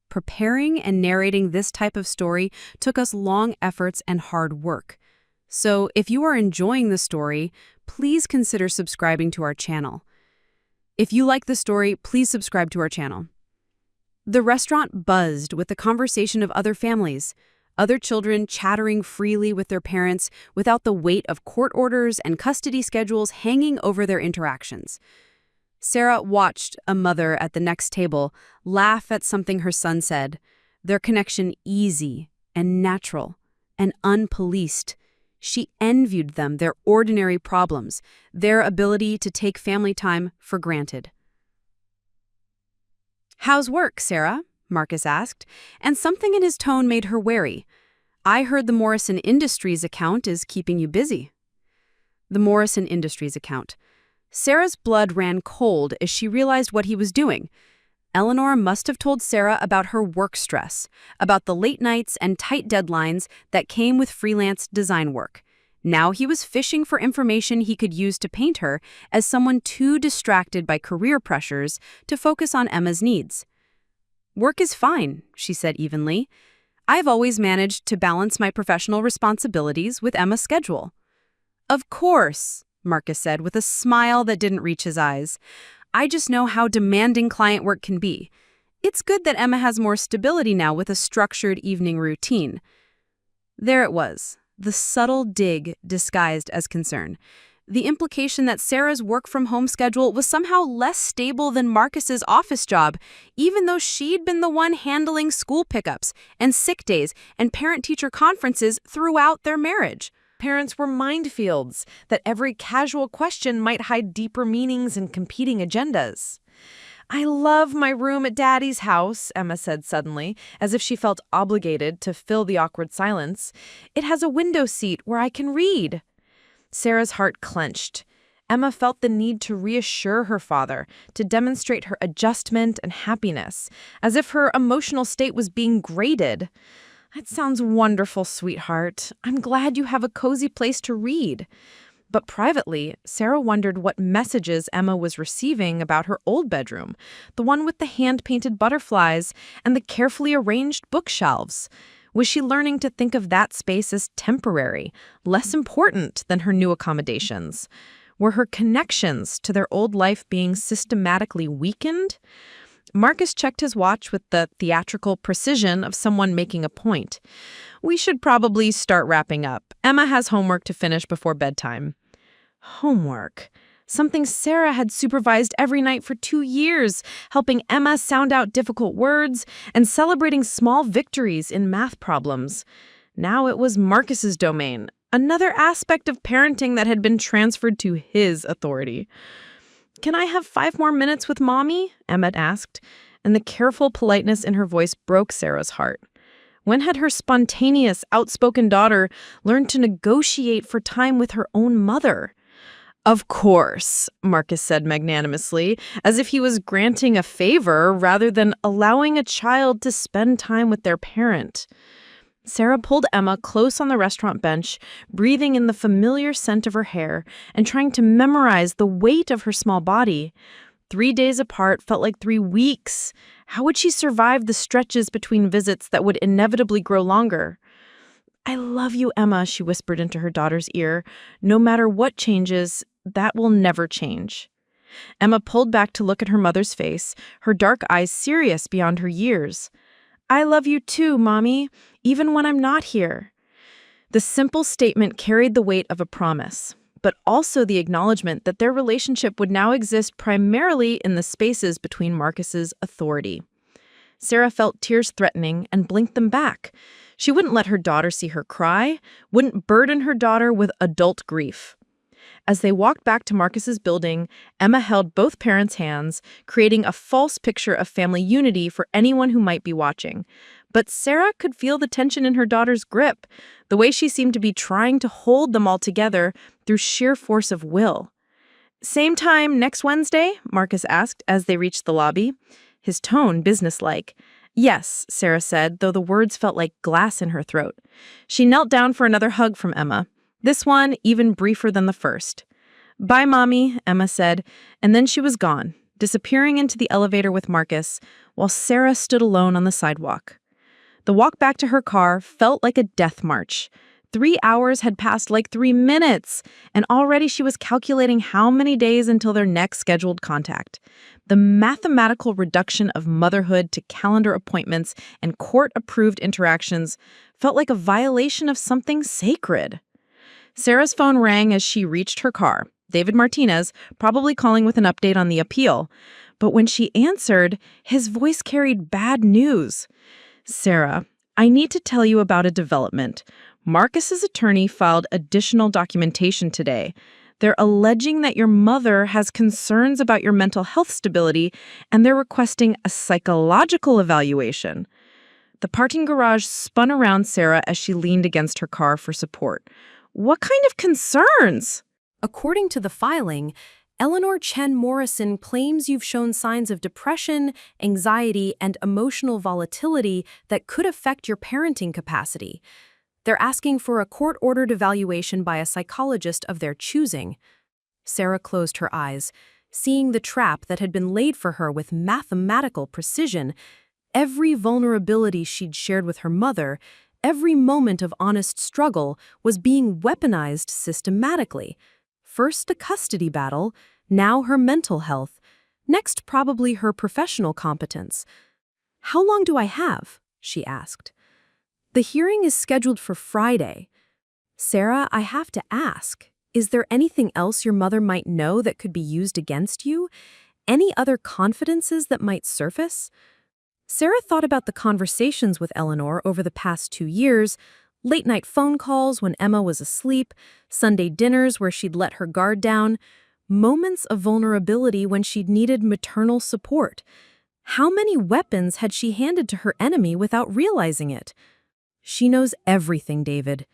Preparing and narrating this type of story took us long efforts and hard work. So if you are enjoying the story, please consider subscribing to our channel. If you like the story, please subscribe to our channel. The restaurant buzzed with the conversation of other families, other children chattering freely with their parents without the weight of court orders and custody schedules hanging over their interactions. Sarah watched a mother at the next table laugh at something her son said, their connection easy and natural and unpoliced. She envied them their ordinary problems, their ability to take family time for granted. "How's work, Sarah?" Marcus asked, and something in his tone made her wary. "I heard the Morrison Industries account is keeping you busy." The Morrison Industries account. Sarah's blood ran cold as she realized what he was doing. Eleanor must have told Sarah about her work stress, about the late nights and tight deadlines that came with freelance design work. Now he was fishing for information he could use to paint her as someone too distracted by career pressures to focus on Emma's needs. Work is fine, she said evenly. I've always managed to balance my professional responsibilities with Emma's schedule. Of course, Marcus said with a smile that didn't reach his eyes. I just know how demanding client work can be. It's good that Emma has more stability now with a structured evening routine. There it was, the subtle dig disguised as concern. The implication that Sarah's work-from-home schedule was somehow less stable than Marcus's office job, even though she'd been the one handling school pickups and sick days and parent-teacher conferences throughout their marriage. Parents were minefields, that every casual question might hide deeper meanings and competing agendas. I love my room at Daddy's house, Emma said suddenly, as if she felt obligated to fill the awkward silence. It has a window seat where I can read. Sarah's heart clenched. Emma felt the need to reassure her father, to demonstrate her adjustment and happiness, as if her emotional state was being graded. That sounds wonderful, sweetheart. I'm glad you have a cozy place to read. But privately, Sarah wondered what messages Emma was receiving about her old bedroom, the one with the hand-painted butterflies and the carefully arranged bookshelves. Was she learning to think of that space as temporary, less important than her new accommodations? Were her connections to their old life being systematically weakened? Marcus checked his watch with the theatrical precision of someone making a point. We should probably start wrapping up. Emma has homework to finish before bedtime. Homework. Something Sarah had supervised every night for 2 years, helping Emma sound out difficult words and celebrating small victories in math problems. Now it was Marcus's domain, another aspect of parenting that had been transferred to his authority. Can I have 5 more minutes with Mommy? Emma asked, and the careful politeness in her voice broke Sarah's heart. When had her spontaneous, outspoken daughter learned to negotiate for time with her own mother? Of course, Marcus said magnanimously, as if he was granting a favor rather than allowing a child to spend time with their parent. Sarah pulled Emma close on the restaurant bench, breathing in the familiar scent of her hair and trying to memorize the weight of her small body. 3 days apart felt like 3 weeks. How would she survive the stretches between visits that would inevitably grow longer? I love you, Emma, she whispered into her daughter's ear. No matter what changes, that will never change. Emma pulled back to look at her mother's face, her dark eyes serious beyond her years. I love you too, Mommy, even when I'm not here. The simple statement carried the weight of a promise, but also the acknowledgement that their relationship would now exist primarily in the spaces between Marcus's authority. Sarah felt tears threatening and blinked them back. She wouldn't let her daughter see her cry, wouldn't burden her daughter with adult grief. As they walked back to Marcus's building, Emma held both parents' hands, creating a false picture of family unity for anyone who might be watching. But Sarah could feel the tension in her daughter's grip, the way she seemed to be trying to hold them all together through sheer force of will. Same time next Wednesday? Marcus asked as they reached the lobby, his tone businesslike. Yes, Sarah said, though the words felt like glass in her throat. She knelt down for another hug from Emma. This one even briefer than the first. Bye, Mommy, Emma said, and then she was gone, disappearing into the elevator with Marcus, while Sarah stood alone on the sidewalk. The walk back to her car felt like a death march. 3 hours had passed like 3 minutes, and already she was calculating how many days until their next scheduled contact. The mathematical reduction of motherhood to calendar appointments and court-approved interactions felt like a violation of something sacred. Sarah's phone rang as she reached her car. David Martinez, probably calling with an update on the appeal. But when she answered, his voice carried bad news. Sarah, I need to tell you about a development. Marcus's attorney filed additional documentation today. They're alleging that your mother has concerns about your mental health stability, and they're requesting a psychological evaluation. The parking garage spun around Sarah as she leaned against her car for support. What kind of concerns? According to the filing, Eleanor Chen Morrison claims you've shown signs of depression, anxiety, and emotional volatility that could affect your parenting capacity. They're asking for a court-ordered evaluation by a psychologist of their choosing. Sarah closed her eyes, seeing the trap that had been laid for her with mathematical precision. Every vulnerability she'd shared with her mother, every moment of honest struggle was being weaponized systematically. First a custody battle, now her mental health, next probably her professional competence. "How long do I have?" she asked. "The hearing is scheduled for Friday." "Sarah, I have to ask, is there anything else your mother might know that could be used against you? Any other confidences that might surface?" Sarah thought about the conversations with Eleanor over the past 2 years, late-night phone calls when Emma was asleep, Sunday dinners where she'd let her guard down, moments of vulnerability when she'd needed maternal support. How many weapons had she handed to her enemy without realizing it? "She knows everything, David.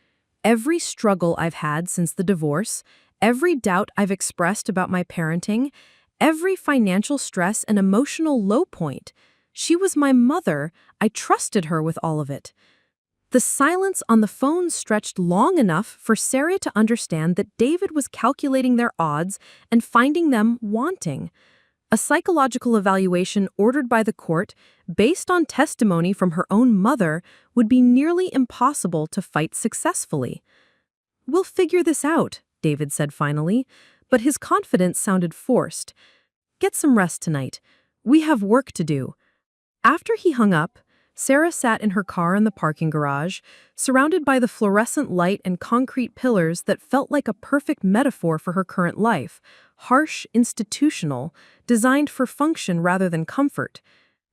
Every struggle I've had since the divorce, every doubt I've expressed about my parenting, every financial stress and emotional low point. She was my mother. I trusted her with all of it." The silence on the phone stretched long enough for Sarah to understand that David was calculating their odds and finding them wanting. A psychological evaluation ordered by the court, based on testimony from her own mother, would be nearly impossible to fight successfully. "We'll figure this out," David said finally, but his confidence sounded forced. "Get some rest tonight. We have work to do." After he hung up, Sarah sat in her car in the parking garage, surrounded by the fluorescent light and concrete pillars that felt like a perfect metaphor for her current life, harsh, institutional, designed for function rather than comfort.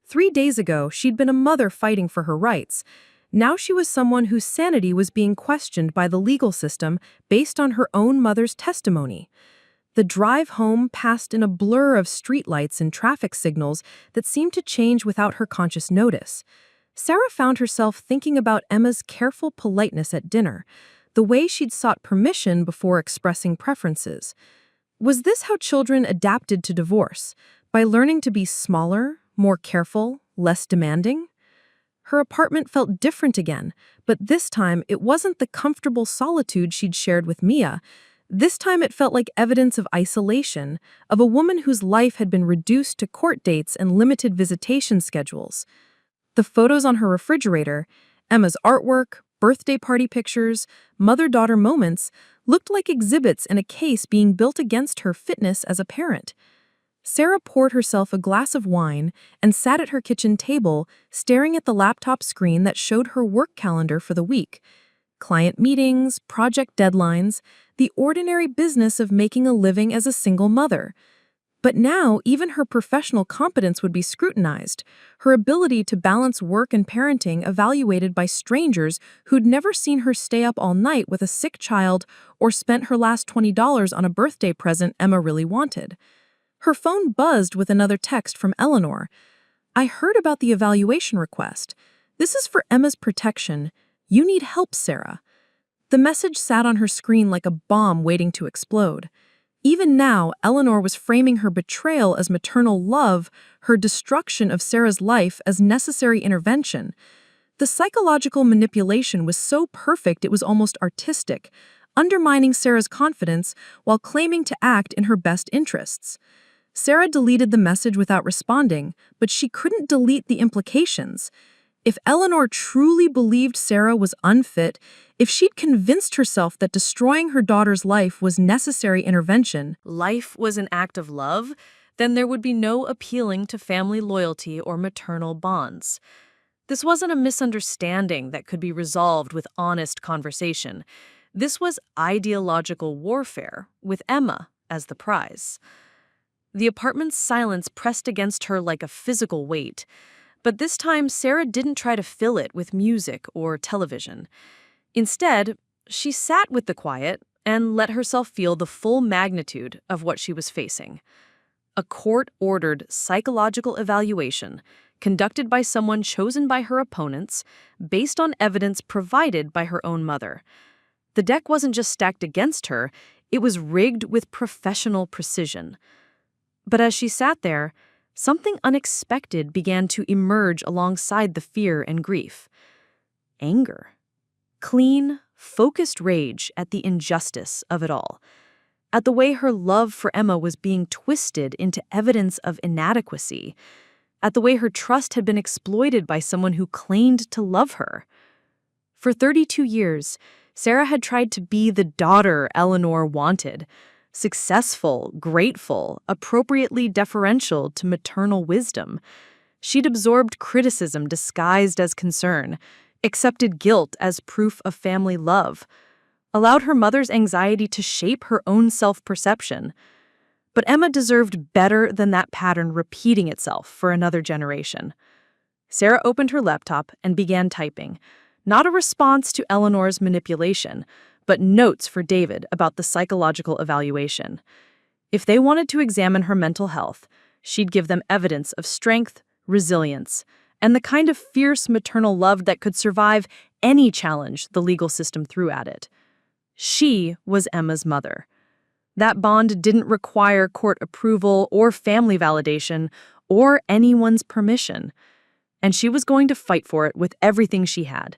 3 days ago, she'd been a mother fighting for her rights. Now she was someone whose sanity was being questioned by the legal system based on her own mother's testimony. The drive home passed in a blur of streetlights and traffic signals that seemed to change without her conscious notice. Sarah found herself thinking about Emma's careful politeness at dinner, the way she'd sought permission before expressing preferences. Was this how children adapted to divorce, by learning to be smaller, more careful, less demanding? Her apartment felt different again, but this time it wasn't the comfortable solitude she'd shared with Mia. This time it felt like evidence of isolation, of a woman whose life had been reduced to court dates and limited visitation schedules. The photos on her refrigerator, Emma's artwork, birthday party pictures, mother-daughter moments, looked like exhibits in a case being built against her fitness as a parent. Sarah poured herself a glass of wine and sat at her kitchen table, staring at the laptop screen that showed her work calendar for the week. Client meetings, project deadlines, the ordinary business of making a living as a single mother. But now, even her professional competence would be scrutinized, her ability to balance work and parenting evaluated by strangers who'd never seen her stay up all night with a sick child or spent her last $20 on a birthday present Emma really wanted. Her phone buzzed with another text from Eleanor. "I heard about the evaluation request. This is for Emma's protection. You need help, Sarah." The message sat on her screen like a bomb waiting to explode. Even now, Eleanor was framing her betrayal as maternal love, her destruction of Sarah's life as necessary intervention. The psychological manipulation was so perfect it was almost artistic, undermining Sarah's confidence while claiming to act in her best interests. Sarah deleted the message without responding, but she couldn't delete the implications. If Eleanor truly believed Sarah was unfit, if she'd convinced herself that destroying her daughter's life was necessary intervention, Life was an act of love, then there would be no appealing to family loyalty or maternal bonds. This wasn't a misunderstanding that could be resolved with honest conversation. This was ideological warfare, with Emma as the prize. The apartment's silence pressed against her like a physical weight. But this time, Sarah didn't try to fill it with music or television. Instead, she sat with the quiet and let herself feel the full magnitude of what she was facing. A court-ordered psychological evaluation conducted by someone chosen by her opponents based on evidence provided by her own mother. The deck wasn't just stacked against her, it was rigged with professional precision. But as she sat there, something unexpected began to emerge alongside the fear and grief. Anger. Clean, focused rage at the injustice of it all. At the way her love for Emma was being twisted into evidence of inadequacy. at the way her trust had been exploited by someone who claimed to love her. For 32 years, Sarah had tried to be the daughter Eleanor wanted, successful, grateful, appropriately deferential to maternal wisdom. She'd absorbed criticism disguised as concern, accepted guilt as proof of family love, allowed her mother's anxiety to shape her own self-perception. But Emma deserved better than that pattern repeating itself for another generation. Sarah opened her laptop and began typing, not a response to Eleanor's manipulation, but notes for David about the psychological evaluation. If they wanted to examine her mental health, she'd give them evidence of strength, resilience, and the kind of fierce maternal love that could survive any challenge the legal system threw at it. She was Emma's mother. That bond didn't require court approval or family validation or anyone's permission. And she was going to fight for it with everything she had,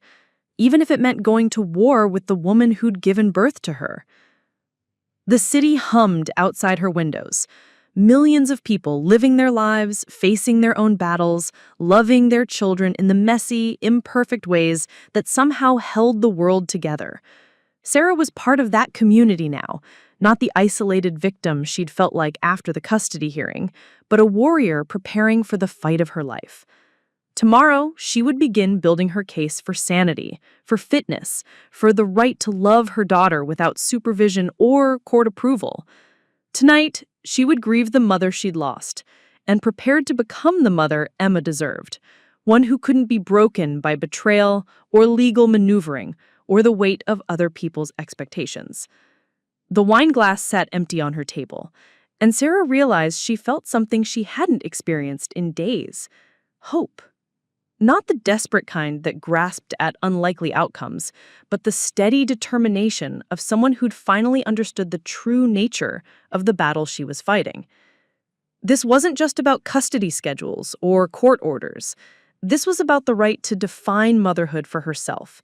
even if it meant going to war with the woman who'd given birth to her. The city hummed outside her windows. Millions of people living their lives, facing their own battles, loving their children in the messy, imperfect ways that somehow held the world together. Sarah was part of that community now, not the isolated victim she'd felt like after the custody hearing, but a warrior preparing for the fight of her life. Tomorrow, she would begin building her case for sanity, for fitness, for the right to love her daughter without supervision or court approval. Tonight, she would grieve the mother she'd lost, and prepared to become the mother Emma deserved, one who couldn't be broken by betrayal or legal maneuvering or the weight of other people's expectations. The wine glass sat empty on her table, and Sarah realized she felt something she hadn't experienced in days: hope. Not the desperate kind that grasped at unlikely outcomes, but the steady determination of someone who'd finally understood the true nature of the battle she was fighting. This wasn't just about custody schedules or court orders. This was about the right to define motherhood for herself,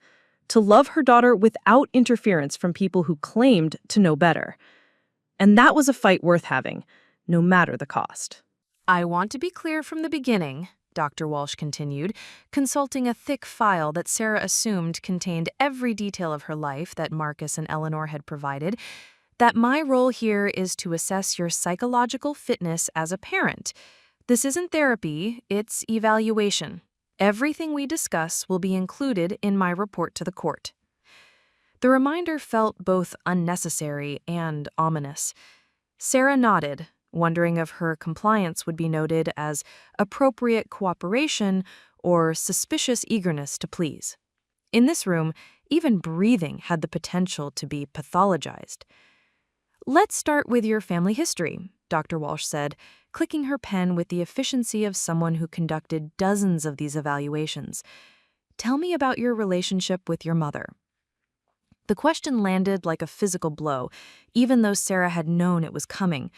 to love her daughter without interference from people who claimed to know better. And that was a fight worth having, no matter the cost. I want to be clear from the beginning, Dr. Walsh continued, consulting a thick file that Sarah assumed contained every detail of her life that Marcus and Eleanor had provided, that my role here is to assess your psychological fitness as a parent. This isn't therapy, it's evaluation. Everything we discuss will be included in my report to the court. The reminder felt both unnecessary and ominous. Sarah nodded, wondering if her compliance would be noted as appropriate cooperation or suspicious eagerness to please. In this room, even breathing had the potential to be pathologized. "Let's start with your family history," Dr. Walsh said, clicking her pen with the efficiency of someone who conducted dozens of these evaluations. "Tell me about your relationship with your mother." The question landed like a physical blow, even though Sarah had known it was coming.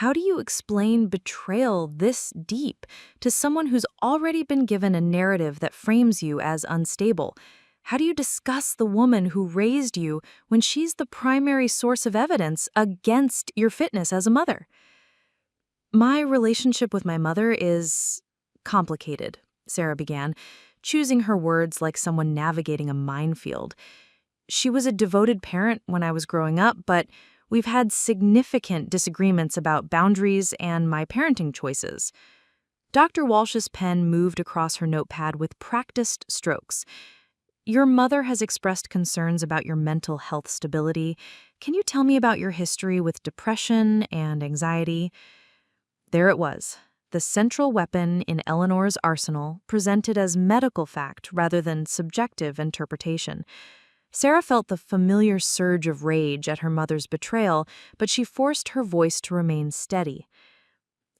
How do you explain betrayal this deep to someone who's already been given a narrative that frames you as unstable? How do you discuss the woman who raised you when she's the primary source of evidence against your fitness as a mother? "My relationship with my mother is complicated," Sarah began, choosing her words like someone navigating a minefield. "She was a devoted parent when I was growing up, but we've had significant disagreements about boundaries and my parenting choices." Dr. Walsh's pen moved across her notepad with practiced strokes. "Your mother has expressed concerns about your mental health stability. Can you tell me about your history with depression and anxiety?" There it was, the central weapon in Eleanor's arsenal, presented as medical fact rather than subjective interpretation. Sarah felt the familiar surge of rage at her mother's betrayal, but she forced her voice to remain steady.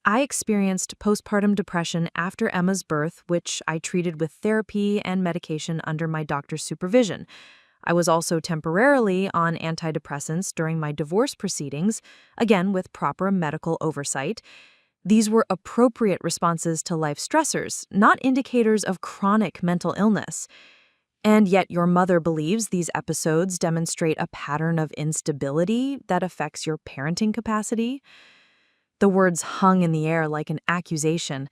"I experienced postpartum depression after Emma's birth, which I treated with therapy and medication under my doctor's supervision. I was also temporarily on antidepressants during my divorce proceedings, again with proper medical oversight. These were appropriate responses to life stressors, not indicators of chronic mental illness. And yet your mother believes these episodes demonstrate a pattern of instability that affects your parenting capacity." The words hung in the air like an accusation.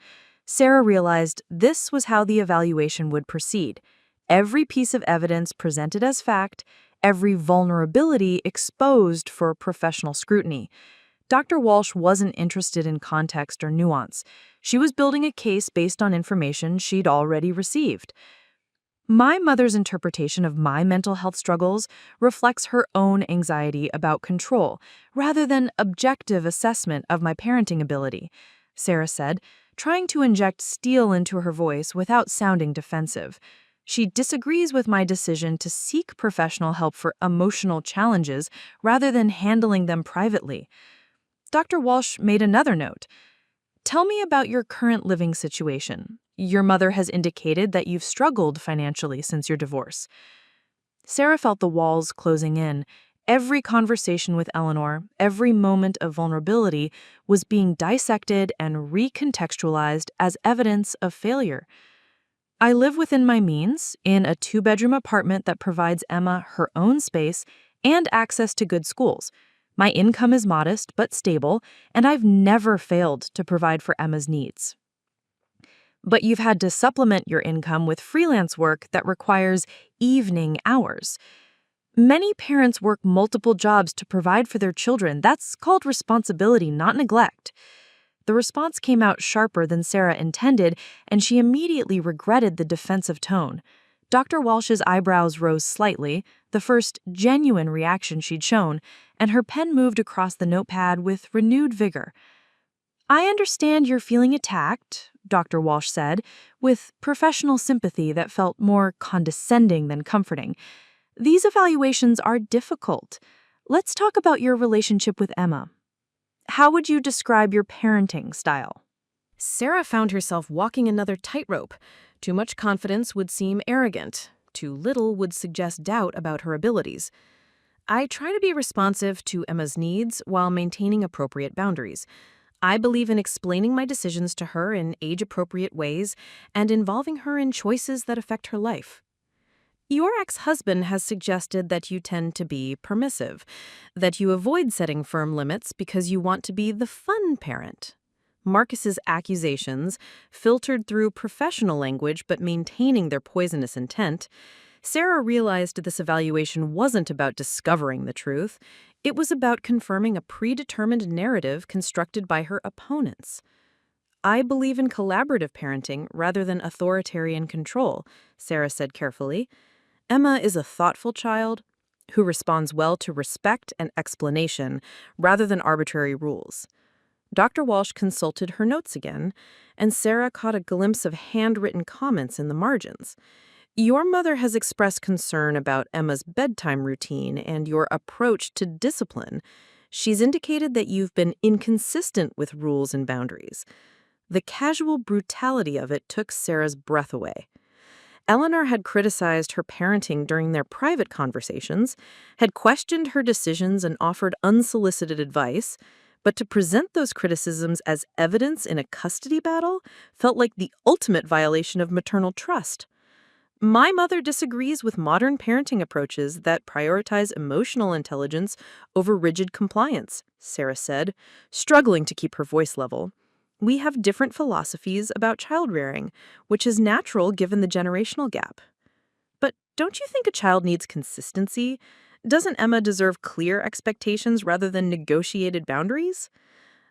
Sarah realized this was how the evaluation would proceed. Every piece of evidence presented as fact, every vulnerability exposed for professional scrutiny. Dr. Walsh wasn't interested in context or nuance. She was building a case based on information she'd already received. My mother's interpretation of my mental health struggles reflects her own anxiety about control, rather than objective assessment of my parenting ability, Sarah said, trying to inject steel into her voice without sounding defensive. She disagrees with my decision to seek professional help for emotional challenges rather than handling them privately. Dr. Walsh made another note. Tell me about your current living situation. Your mother has indicated that you've struggled financially since your divorce. Sarah felt the walls closing in. Every conversation with Eleanor, every moment of vulnerability was being dissected and recontextualized as evidence of failure. I live within my means, in a 2-bedroom apartment that provides Emma her own space and access to good schools. My income is modest but stable, and I've never failed to provide for Emma's needs. But you've had to supplement your income with freelance work that requires evening hours. Many parents work multiple jobs to provide for their children. That's called responsibility, not neglect. The response came out sharper than Sarah intended, and she immediately regretted the defensive tone. Dr. Walsh's eyebrows rose slightly, the first genuine reaction she'd shown, and her pen moved across the notepad with renewed vigor. I understand you're feeling attacked, Dr. Walsh said, with professional sympathy that felt more condescending than comforting. These evaluations are difficult. Let's talk about your relationship with Emma. How would you describe your parenting style? Sarah found herself walking another tightrope. Too much confidence would seem arrogant. Too little would suggest doubt about her abilities. I try to be responsive to Emma's needs while maintaining appropriate boundaries. I believe in explaining my decisions to her in age-appropriate ways and involving her in choices that affect her life. Your ex-husband has suggested that you tend to be permissive, that you avoid setting firm limits because you want to be the fun parent. Marcus's accusations, filtered through professional language but maintaining their poisonous intent, Sarah realized this evaluation wasn't about discovering the truth. It was about confirming a predetermined narrative constructed by her opponents. I believe in collaborative parenting rather than authoritarian control, Sarah said carefully. Emma is a thoughtful child who responds well to respect and explanation rather than arbitrary rules. Dr. Walsh consulted her notes again, and Sarah caught a glimpse of handwritten comments in the margins. Your mother has expressed concern about Emma's bedtime routine and your approach to discipline. She's indicated that you've been inconsistent with rules and boundaries. The casual brutality of it took Sarah's breath away. Eleanor had criticized her parenting during their private conversations, had questioned her decisions and offered unsolicited advice, but to present those criticisms as evidence in a custody battle felt like the ultimate violation of maternal trust. My mother disagrees with modern parenting approaches that prioritize emotional intelligence over rigid compliance, Sarah said, struggling to keep her voice level. We have different philosophies about child rearing, which is natural given the generational gap. But don't you think a child needs consistency? Doesn't Emma deserve clear expectations rather than negotiated boundaries?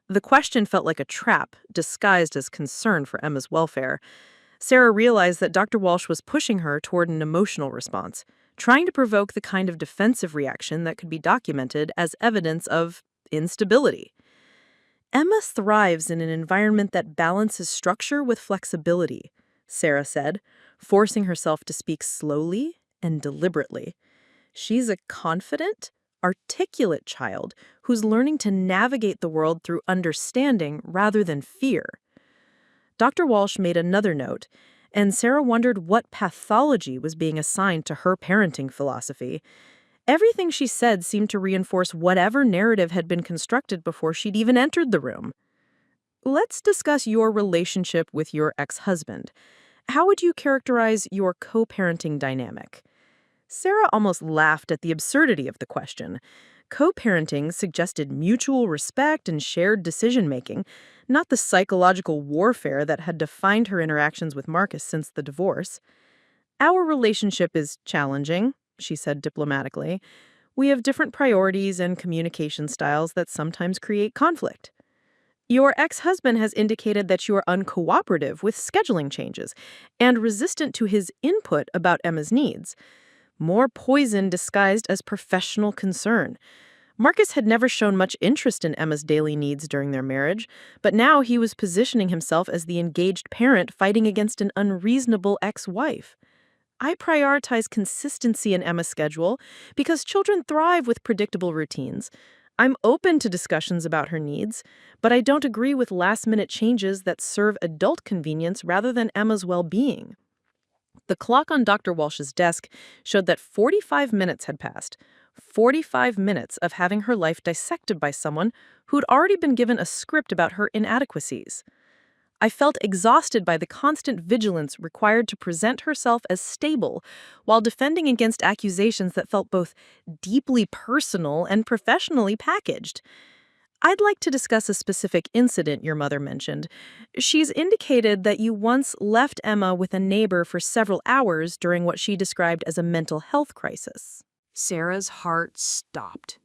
The question felt like a trap, disguised as concern for Emma's welfare. Sarah realized that Dr. Walsh was pushing her toward an emotional response, trying to provoke the kind of defensive reaction that could be documented as evidence of instability. Emma thrives in an environment that balances structure with flexibility, Sarah said, forcing herself to speak slowly and deliberately. She's a confident, articulate child who's learning to navigate the world through understanding rather than fear. Dr. Walsh made another note, and Sarah wondered what pathology was being assigned to her parenting philosophy. Everything she said seemed to reinforce whatever narrative had been constructed before she'd even entered the room. Let's discuss your relationship with your ex-husband. How would you characterize your co-parenting dynamic? Sarah almost laughed at the absurdity of the question. Co-parenting suggested mutual respect and shared decision-making, not the psychological warfare that had defined her interactions with Marcus since the divorce. "Our relationship is challenging," she said diplomatically. "We have different priorities and communication styles that sometimes create conflict. Your ex-husband has indicated that you are uncooperative with scheduling changes and resistant to his input about Emma's needs. More poison disguised as professional concern. Marcus had never shown much interest in Emma's daily needs during their marriage, but now he was positioning himself as the engaged parent fighting against an unreasonable ex-wife. I prioritize consistency in Emma's schedule because children thrive with predictable routines. I'm open to discussions about her needs, but I don't agree with last-minute changes that serve adult convenience rather than Emma's well-being." The clock on Dr. Walsh's desk showed that 45 minutes had passed. 45 minutes of having her life dissected by someone who'd already been given a script about her inadequacies. I felt exhausted by the constant vigilance required to present herself as stable while defending against accusations that felt both deeply personal and professionally packaged. "I'd like to discuss a specific incident your mother mentioned. She's indicated that you once left Emma with a neighbor for several hours during what she described as a mental health crisis." Sarah's heart stopped.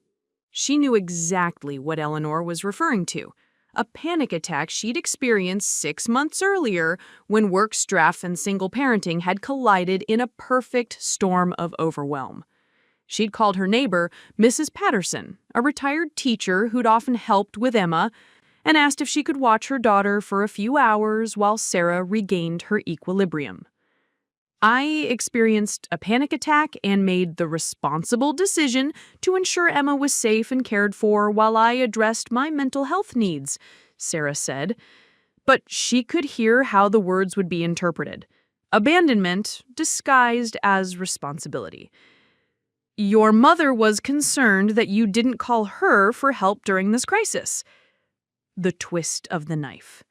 She knew exactly what Eleanor was referring to. A panic attack she'd experienced 6 months earlier when work stress and single parenting had collided in a perfect storm of overwhelm. She'd called her neighbor Mrs. Patterson, a retired teacher who'd often helped with Emma, and asked if she could watch her daughter for a few hours while Sarah regained her equilibrium. "I experienced a panic attack and made the responsible decision to ensure Emma was safe and cared for while I addressed my mental health needs," Sarah said. But she could hear how the words would be interpreted. Abandonment disguised as responsibility. "Your mother was concerned that you didn't call her for help during this crisis." The twist of the knife.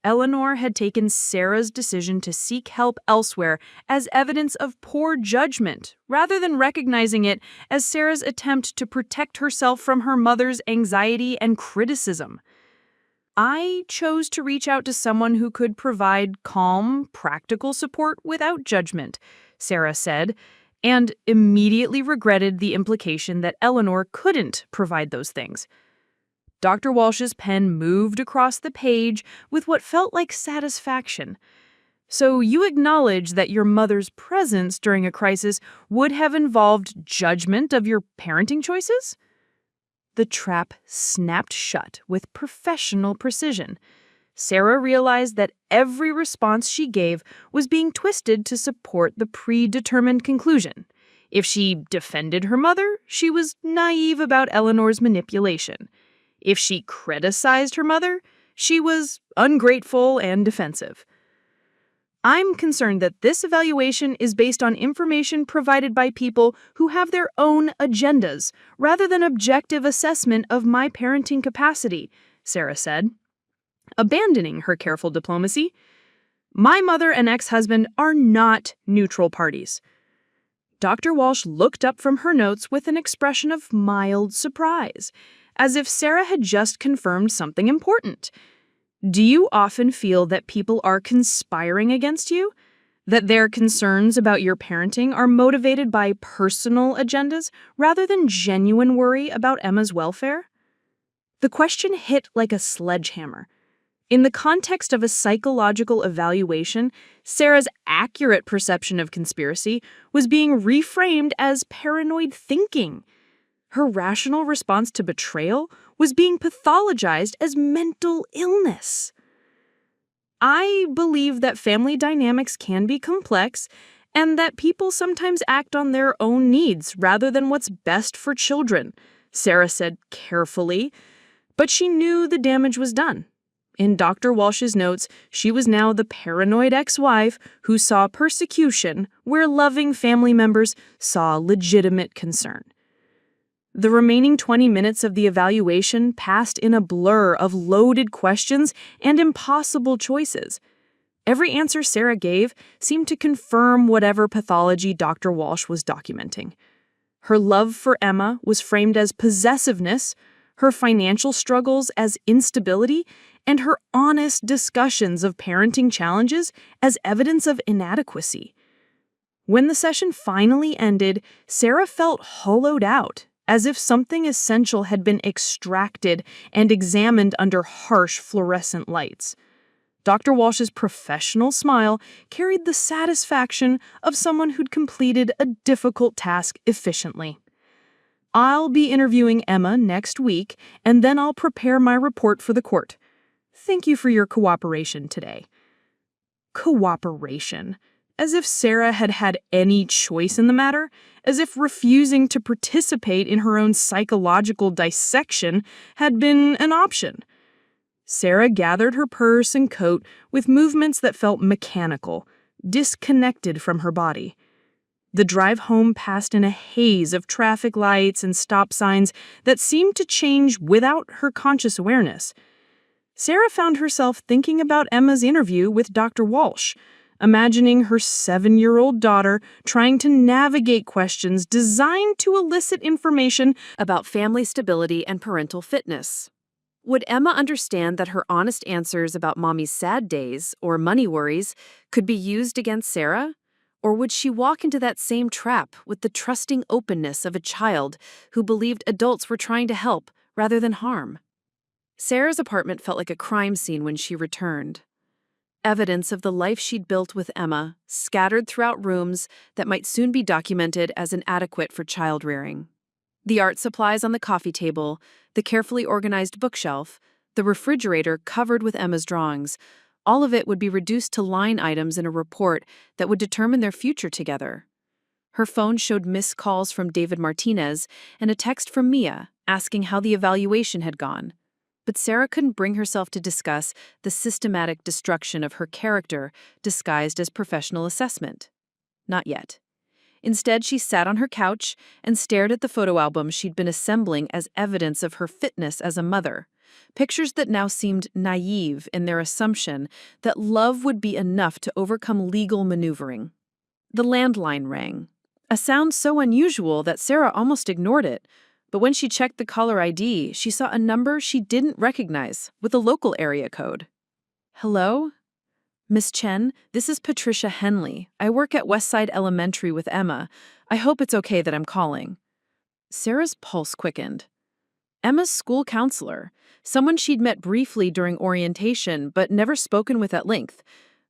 Eleanor had taken Sarah's decision to seek help elsewhere as evidence of poor judgment, rather than recognizing it as Sarah's attempt to protect herself from her mother's anxiety and criticism. "I chose to reach out to someone who could provide calm, practical support without judgment," Sarah said, and immediately regretted the implication that Eleanor couldn't provide those things. Dr. Walsh's pen moved across the page with what felt like satisfaction. "So you acknowledge that your mother's presence during a crisis would have involved judgment of your parenting choices?" The trap snapped shut with professional precision. Sarah realized that every response she gave was being twisted to support the predetermined conclusion. If she defended her mother, she was naive about Eleanor's manipulation. If she criticized her mother, she was ungrateful and defensive. "I'm concerned that this evaluation is based on information provided by people who have their own agendas, rather than objective assessment of my parenting capacity," Sarah said, abandoning her careful diplomacy. "My mother and ex-husband are not neutral parties." Dr. Walsh looked up from her notes with an expression of mild surprise, as if Sarah had just confirmed something important. "Do you often feel that people are conspiring against you? That their concerns about your parenting are motivated by personal agendas rather than genuine worry about Emma's welfare?" The question hit like a sledgehammer. In the context of a psychological evaluation, Sarah's accurate perception of conspiracy was being reframed as paranoid thinking. Her rational response to betrayal was being pathologized as mental illness. "I believe that family dynamics can be complex and that people sometimes act on their own needs rather than what's best for children," Sarah said carefully, but she knew the damage was done. In Dr. Walsh's notes, she was now the paranoid ex-wife who saw persecution where loving family members saw legitimate concern. The remaining 20 minutes of the evaluation passed in a blur of loaded questions and impossible choices. Every answer Sarah gave seemed to confirm whatever pathology Dr. Walsh was documenting. Her love for Emma was framed as possessiveness, her financial struggles as instability, and her honest discussions of parenting challenges as evidence of inadequacy. When the session finally ended, Sarah felt hollowed out, as if something essential had been extracted and examined under harsh fluorescent lights. Dr. Walsh's professional smile carried the satisfaction of someone who'd completed a difficult task efficiently. I'll be interviewing Emma next week, and then I'll prepare my report for the court. Thank you for your cooperation today. Cooperation. As if Sarah had had any choice in the matter, as if refusing to participate in her own psychological dissection had been an option. Sarah gathered her purse and coat with movements that felt mechanical, disconnected from her body. The drive home passed in a haze of traffic lights and stop signs that seemed to change without her conscious awareness. Sarah found herself thinking about Emma's interview with Dr. Walsh, imagining her 7-year-old daughter trying to navigate questions designed to elicit information About family stability and parental fitness. Would Emma understand that her honest answers about mommy's sad days or money worries could be used against Sarah? Or would she walk into that same trap with the trusting openness of a child who believed adults were trying to help rather than harm? Sarah's apartment felt like a crime scene when she returned. Evidence of the life she'd built with Emma, scattered throughout rooms that might soon be documented as inadequate for child rearing. The art supplies on the coffee table, the carefully organized bookshelf, the refrigerator covered with Emma's drawings, all of it would be reduced to line items in a report that would determine their future together. Her phone showed missed calls from David Martinez and a text from Mia asking how the evaluation had gone. But Sarah couldn't bring herself to discuss the systematic destruction of her character disguised as professional assessment. Not yet. Instead, she sat on her couch and stared at the photo album she'd been assembling as evidence of her fitness as a mother, pictures that now seemed naive in their assumption that love would be enough to overcome legal maneuvering. The landline rang, a sound so unusual that Sarah almost ignored it, but when she checked the caller ID, she saw a number she didn't recognize with a local area code. Hello? Miss Chen, this is Patricia Henley. I work at Westside Elementary with Emma. I hope it's okay that I'm calling. Sarah's pulse quickened. Emma's school counselor, someone she'd met briefly during orientation but never spoken with at length.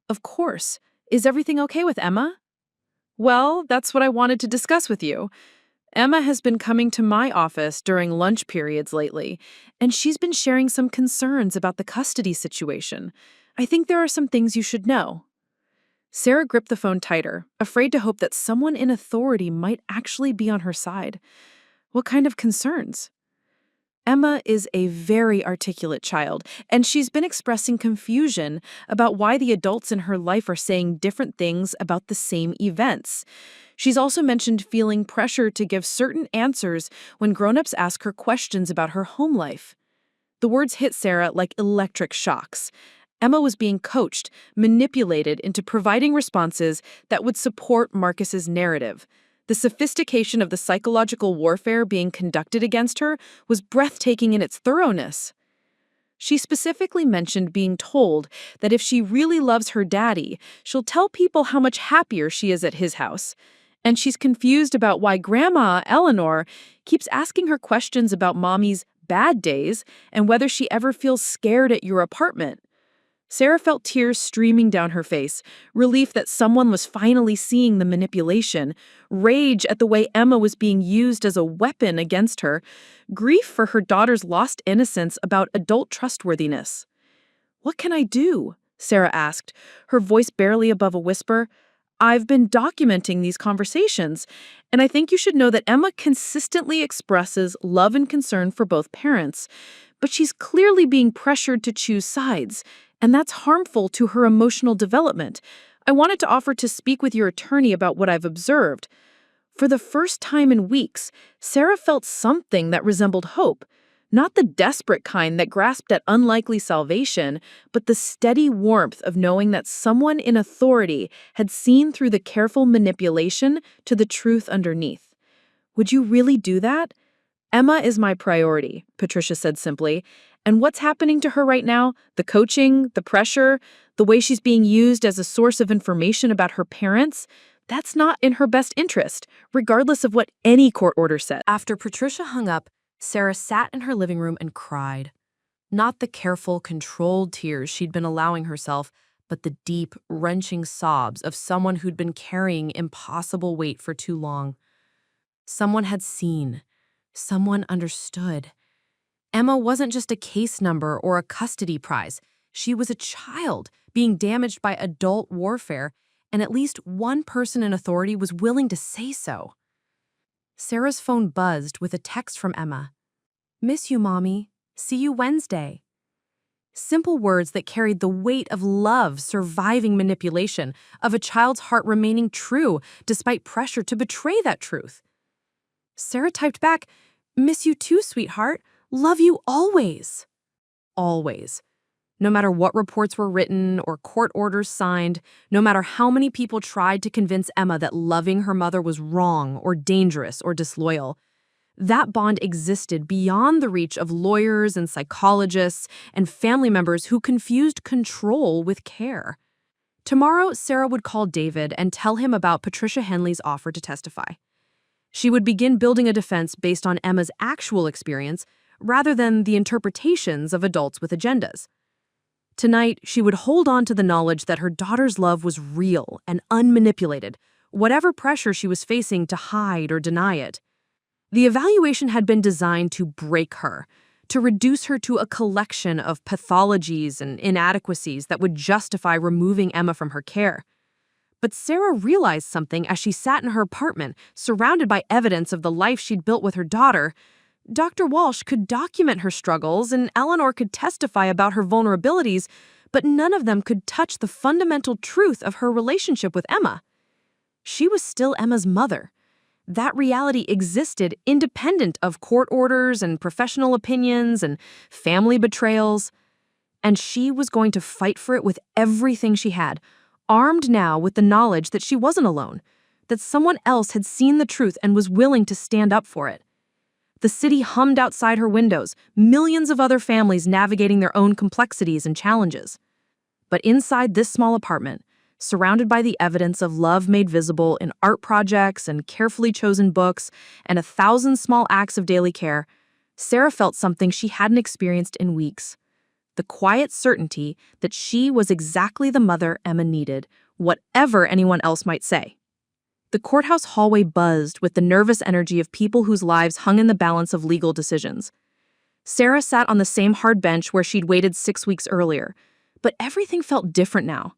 Of course. Is everything okay with Emma? Well, that's what I wanted to discuss with you. Emma has been coming to my office during lunch periods lately, and she's been sharing some concerns about the custody situation. I think there are some things you should know. Sarah gripped the phone tighter, afraid to hope that someone in authority might actually be on her side. What kind of concerns? Emma is a very articulate child, and she's been expressing confusion about why the adults in her life are saying different things about the same events. She's also mentioned feeling pressure to give certain answers when grown-ups ask her questions about her home life. The words hit Sarah like electric shocks. Emma was being coached, manipulated into providing responses that would support Marcus's narrative. The sophistication of the psychological warfare being conducted against her was breathtaking in its thoroughness. She specifically mentioned being told that if she really loves her daddy, she'll tell people how much happier she is at his house. And she's confused about why Grandma, Eleanor, keeps asking her questions about Mommy's bad days and whether she ever feels scared at your apartment. Sarah felt tears streaming down her face, relief that someone was finally seeing the manipulation, rage at the way Emma was being used as a weapon against her, grief for her daughter's lost innocence about adult trustworthiness. "What can I do?" Sarah asked, her voice barely above a whisper. "I've been documenting these conversations, and I think you should know that Emma consistently expresses love and concern for both parents, but she's clearly being pressured to choose sides, and that's harmful to her emotional development. I wanted to offer to speak with your attorney about what I've observed." For the first time in weeks, Sarah felt something that resembled hope, not the desperate kind that grasped at unlikely salvation, but the steady warmth of knowing that someone in authority had seen through the careful manipulation to the truth underneath. Would you really do that? Emma is my priority, Patricia said simply. And what's happening to her right now, the coaching, the pressure, the way she's being used as a source of information about her parents, that's not in her best interest, regardless of what any court order said. After Patricia hung up, Sarah sat in her living room and cried. Not the careful, controlled tears she'd been allowing herself, but the deep, wrenching sobs of someone who'd been carrying impossible weight for too long. Someone had seen. Someone understood. Emma wasn't just a case number or a custody prize. She was a child being damaged by adult warfare, and at least one person in authority was willing to say so. Sarah's phone buzzed with a text from Emma. "Miss you, Mommy. See you Wednesday." Simple words that carried the weight of love surviving manipulation, of a child's heart remaining true despite pressure to betray that truth. Sarah typed back, "Miss you too, sweetheart. Love you always." Always. No matter what reports were written or court orders signed, no matter how many people tried to convince Emma that loving her mother was wrong or dangerous or disloyal, that bond existed beyond the reach of lawyers and psychologists and family members who confused control with care. Tomorrow, Sarah would call David and tell him about Patricia Henley's offer to testify. She would begin building a defense based on Emma's actual experience rather than the interpretations of adults with agendas. Tonight, she would hold on to the knowledge that her daughter's love was real and unmanipulated, whatever pressure she was facing to hide or deny it. The evaluation had been designed to break her, to reduce her to a collection of pathologies and inadequacies that would justify removing Emma from her care. But Sarah realized something as she sat in her apartment, surrounded by evidence of the life she'd built with her daughter. Dr. Walsh could document her struggles and Eleanor could testify about her vulnerabilities, but none of them could touch the fundamental truth of her relationship with Emma. She was still Emma's mother. That reality existed independent of court orders and professional opinions and family betrayals. And she was going to fight for it with everything she had, armed now with the knowledge that she wasn't alone, that someone else had seen the truth and was willing to stand up for it. The city hummed outside her windows, millions of other families navigating their own complexities and challenges. But inside this small apartment, surrounded by the evidence of love made visible in art projects and carefully chosen books and 1,000 small acts of daily care, Sarah felt something she hadn't experienced in weeks. The quiet certainty that she was exactly the mother Emma needed, whatever anyone else might say. The courthouse hallway buzzed with the nervous energy of people whose lives hung in the balance of legal decisions. Sarah sat on the same hard bench where she'd waited 6 weeks earlier, but everything felt different now.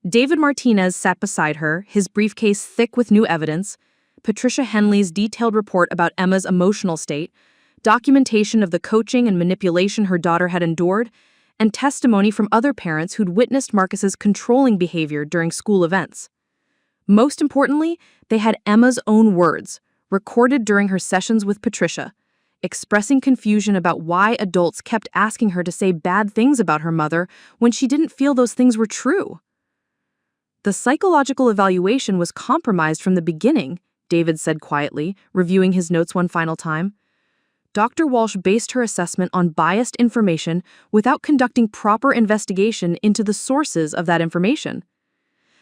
David Martinez sat beside her, his briefcase thick with new evidence, Patricia Henley's detailed report about Emma's emotional state, documentation of the coaching and manipulation her daughter had endured, and testimony from other parents who'd witnessed Marcus's controlling behavior during school events. Most importantly, they had Emma's own words, recorded during her sessions with Patricia, expressing confusion about why adults kept asking her to say bad things about her mother when she didn't feel those things were true. The psychological evaluation was compromised from the beginning, David said quietly, reviewing his notes one final time. Dr. Walsh based her assessment on biased information without conducting proper investigation into the sources of that information.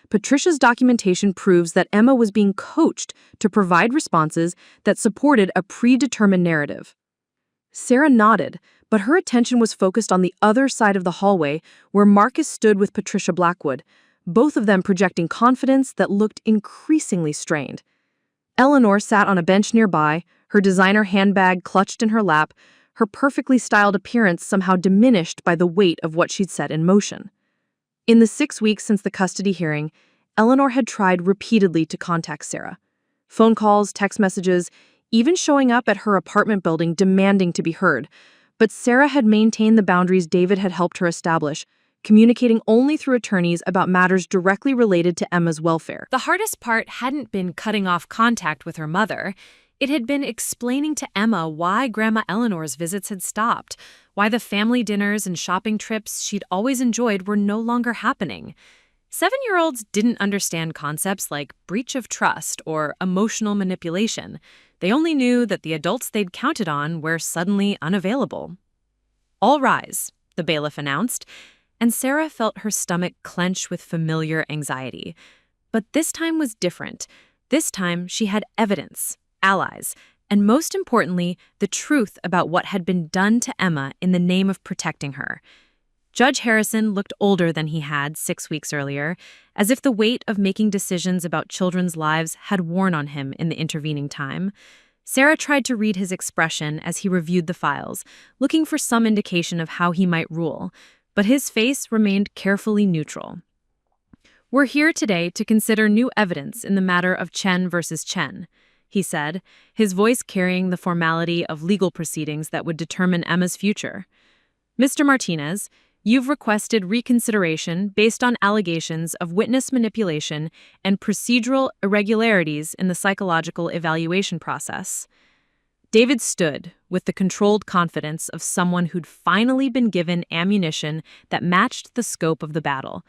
Patricia's documentation proves that Emma was being coached to provide responses that supported a predetermined narrative. Sarah nodded, but her attention was focused on the other side of the hallway where Marcus stood with Patricia Blackwood, both of them projecting confidence that looked increasingly strained. Eleanor sat on a bench nearby, her designer handbag clutched in her lap, her perfectly styled appearance somehow diminished by the weight of what she'd set in motion. In the 6 weeks since the custody hearing, Eleanor had tried repeatedly to contact Sarah. Phone calls, text messages, even showing up at her apartment building demanding to be heard. But Sarah had maintained the boundaries David had helped her establish, communicating only through attorneys about matters directly related to Emma's welfare. The hardest part hadn't been cutting off contact with her mother. It had been explaining to Emma why Grandma Eleanor's visits had stopped, why the family dinners and shopping trips she'd always enjoyed were no longer happening. 7-year-olds didn't understand concepts like breach of trust or emotional manipulation. They only knew that the adults they'd counted on were suddenly unavailable. "All rise," the bailiff announced, and Sarah felt her stomach clench with familiar anxiety. But this time was different. This time she had evidence, allies, and most importantly, the truth about what had been done to Emma in the name of protecting her. Judge Harrison looked older than he had 6 weeks earlier, as if the weight of making decisions about children's lives had worn on him in the intervening time. Sarah tried to read his expression as he reviewed the files, looking for some indication of how he might rule, but his face remained carefully neutral. "We're here today to consider new evidence in the matter of Chen versus Chen," he said, his voice carrying the formality of legal proceedings that would determine Emma's future. "Mr. Martinez, you've requested reconsideration based on allegations of witness manipulation and procedural irregularities in the psychological evaluation process." David stood with the controlled confidence of someone who'd finally been given ammunition that matched the scope of the battle.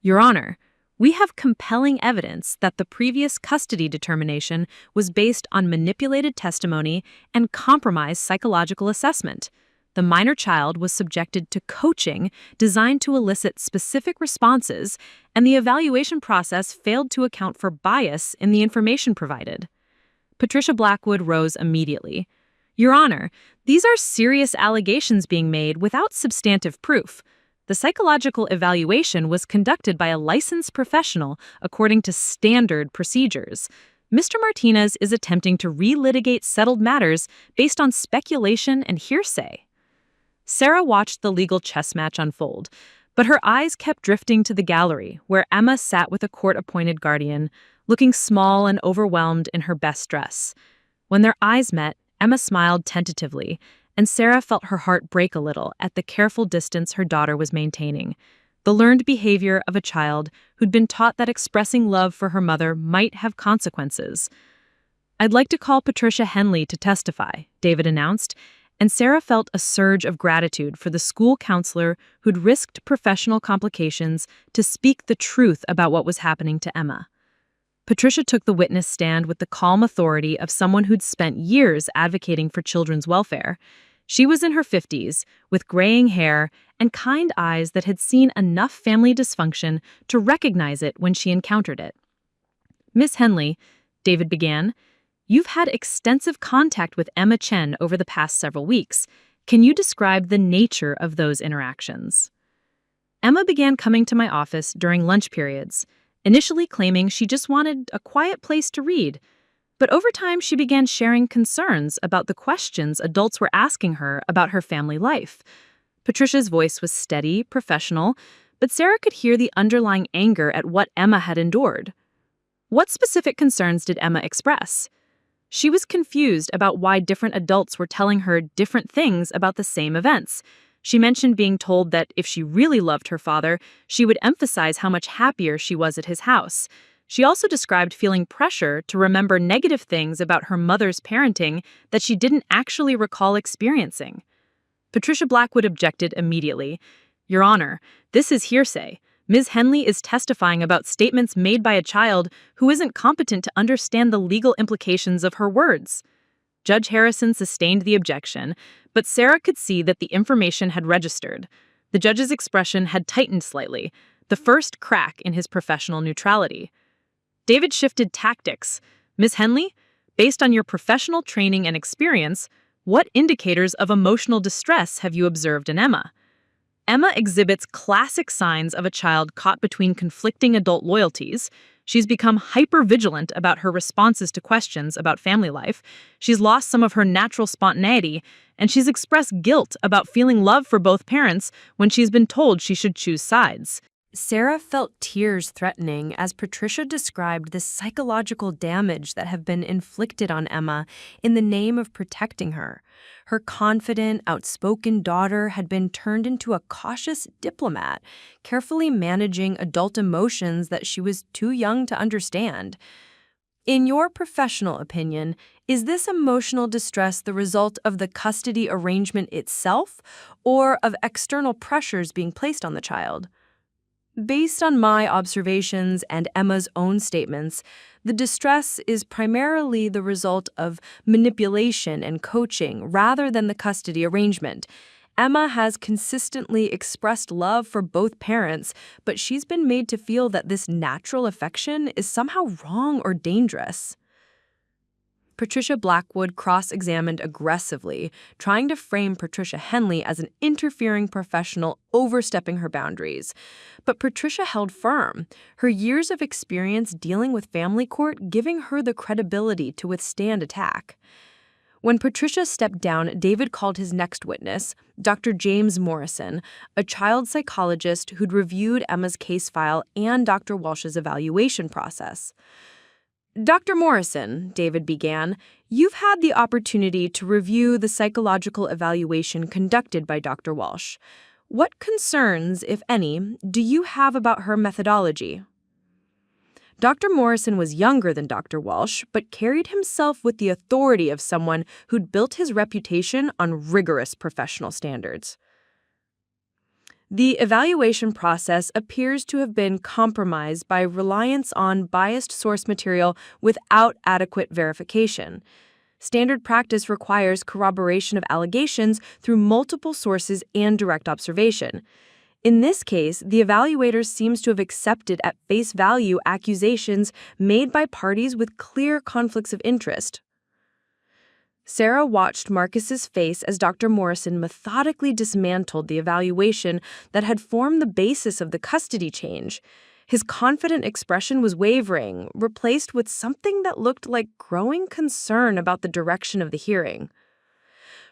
"Your Honor, we have compelling evidence that the previous custody determination was based on manipulated testimony and compromised psychological assessment. The minor child was subjected to coaching designed to elicit specific responses, and the evaluation process failed to account for bias in the information provided." Patricia Blackwood rose immediately. "Your Honor, these are serious allegations being made without substantive proof. The psychological evaluation was conducted by a licensed professional according to standard procedures. Mr. Martinez is attempting to relitigate settled matters based on speculation and hearsay." Sarah watched the legal chess match unfold, but her eyes kept drifting to the gallery where Emma sat with a court-appointed guardian, looking small and overwhelmed in her best dress. When their eyes met, Emma smiled tentatively, and Sarah felt her heart break a little at the careful distance her daughter was maintaining, the learned behavior of a child who'd been taught that expressing love for her mother might have consequences. "I'd like to call Patricia Henley to testify," David announced, and Sarah felt a surge of gratitude for the school counselor who'd risked professional complications to speak the truth about what was happening to Emma. Patricia took the witness stand with the calm authority of someone who'd spent years advocating for children's welfare. She was in her 50s, with graying hair and kind eyes that had seen enough family dysfunction to recognize it when she encountered it. "Miss Henley," David began, "you've had extensive contact with Emma Chen over the past several weeks. Can you describe the nature of those interactions?" Emma began coming to my office during lunch periods, initially claiming she just wanted a quiet place to read. But over time, she began sharing concerns about the questions adults were asking her about her family life. Patricia's voice was steady, professional, but Sarah could hear the underlying anger at what Emma had endured. What specific concerns did Emma express? She was confused about why different adults were telling her different things about the same events. She mentioned being told that if she really loved her father, she would emphasize how much happier she was at his house. She also described feeling pressure to remember negative things about her mother's parenting that she didn't actually recall experiencing. Patricia Blackwood objected immediately. "Your Honor, this is hearsay. Ms. Henley is testifying about statements made by a child who isn't competent to understand the legal implications of her words." Judge Harrison sustained the objection, but Sarah could see that the information had registered. The judge's expression had tightened slightly, the first crack in his professional neutrality. David shifted tactics. "Ms. Henley, based on your professional training and experience, what indicators of emotional distress have you observed in Emma?" Emma exhibits classic signs of a child caught between conflicting adult loyalties. She's become hyper-vigilant about her responses to questions about family life. She's lost some of her natural spontaneity, and she's expressed guilt about feeling love for both parents when she's been told she should choose sides. Sarah felt tears threatening as Patricia described the psychological damage that had been inflicted on Emma in the name of protecting her. Her confident, outspoken daughter had been turned into a cautious diplomat, carefully managing adult emotions that she was too young to understand. In your professional opinion, is this emotional distress the result of the custody arrangement itself or of external pressures being placed on the child? Based on my observations and Emma's own statements, the distress is primarily the result of manipulation and coaching rather than the custody arrangement. Emma has consistently expressed love for both parents, but she's been made to feel that this natural affection is somehow wrong or dangerous. Patricia Blackwood cross-examined aggressively, trying to frame Patricia Henley as an interfering professional overstepping her boundaries. But Patricia held firm, her years of experience dealing with family court giving her the credibility to withstand attack. When Patricia stepped down, David called his next witness, Dr. James Morrison, a child psychologist who'd reviewed Emma's case file and Dr. Walsh's evaluation process. Dr. Morrison, David began, you've had the opportunity to review the psychological evaluation conducted by Dr. Walsh. What concerns, if any, do you have about her methodology? Dr. Morrison was younger than Dr. Walsh, but carried himself with the authority of someone who'd built his reputation on rigorous professional standards. The evaluation process appears to have been compromised by reliance on biased source material without adequate verification. Standard practice requires corroboration of allegations through multiple sources and direct observation. In this case, the evaluator seems to have accepted at face value accusations made by parties with clear conflicts of interest. Sarah watched Marcus's face as Dr. Morrison methodically dismantled the evaluation that had formed the basis of the custody change. His confident expression was wavering, replaced with something that looked like growing concern about the direction of the hearing.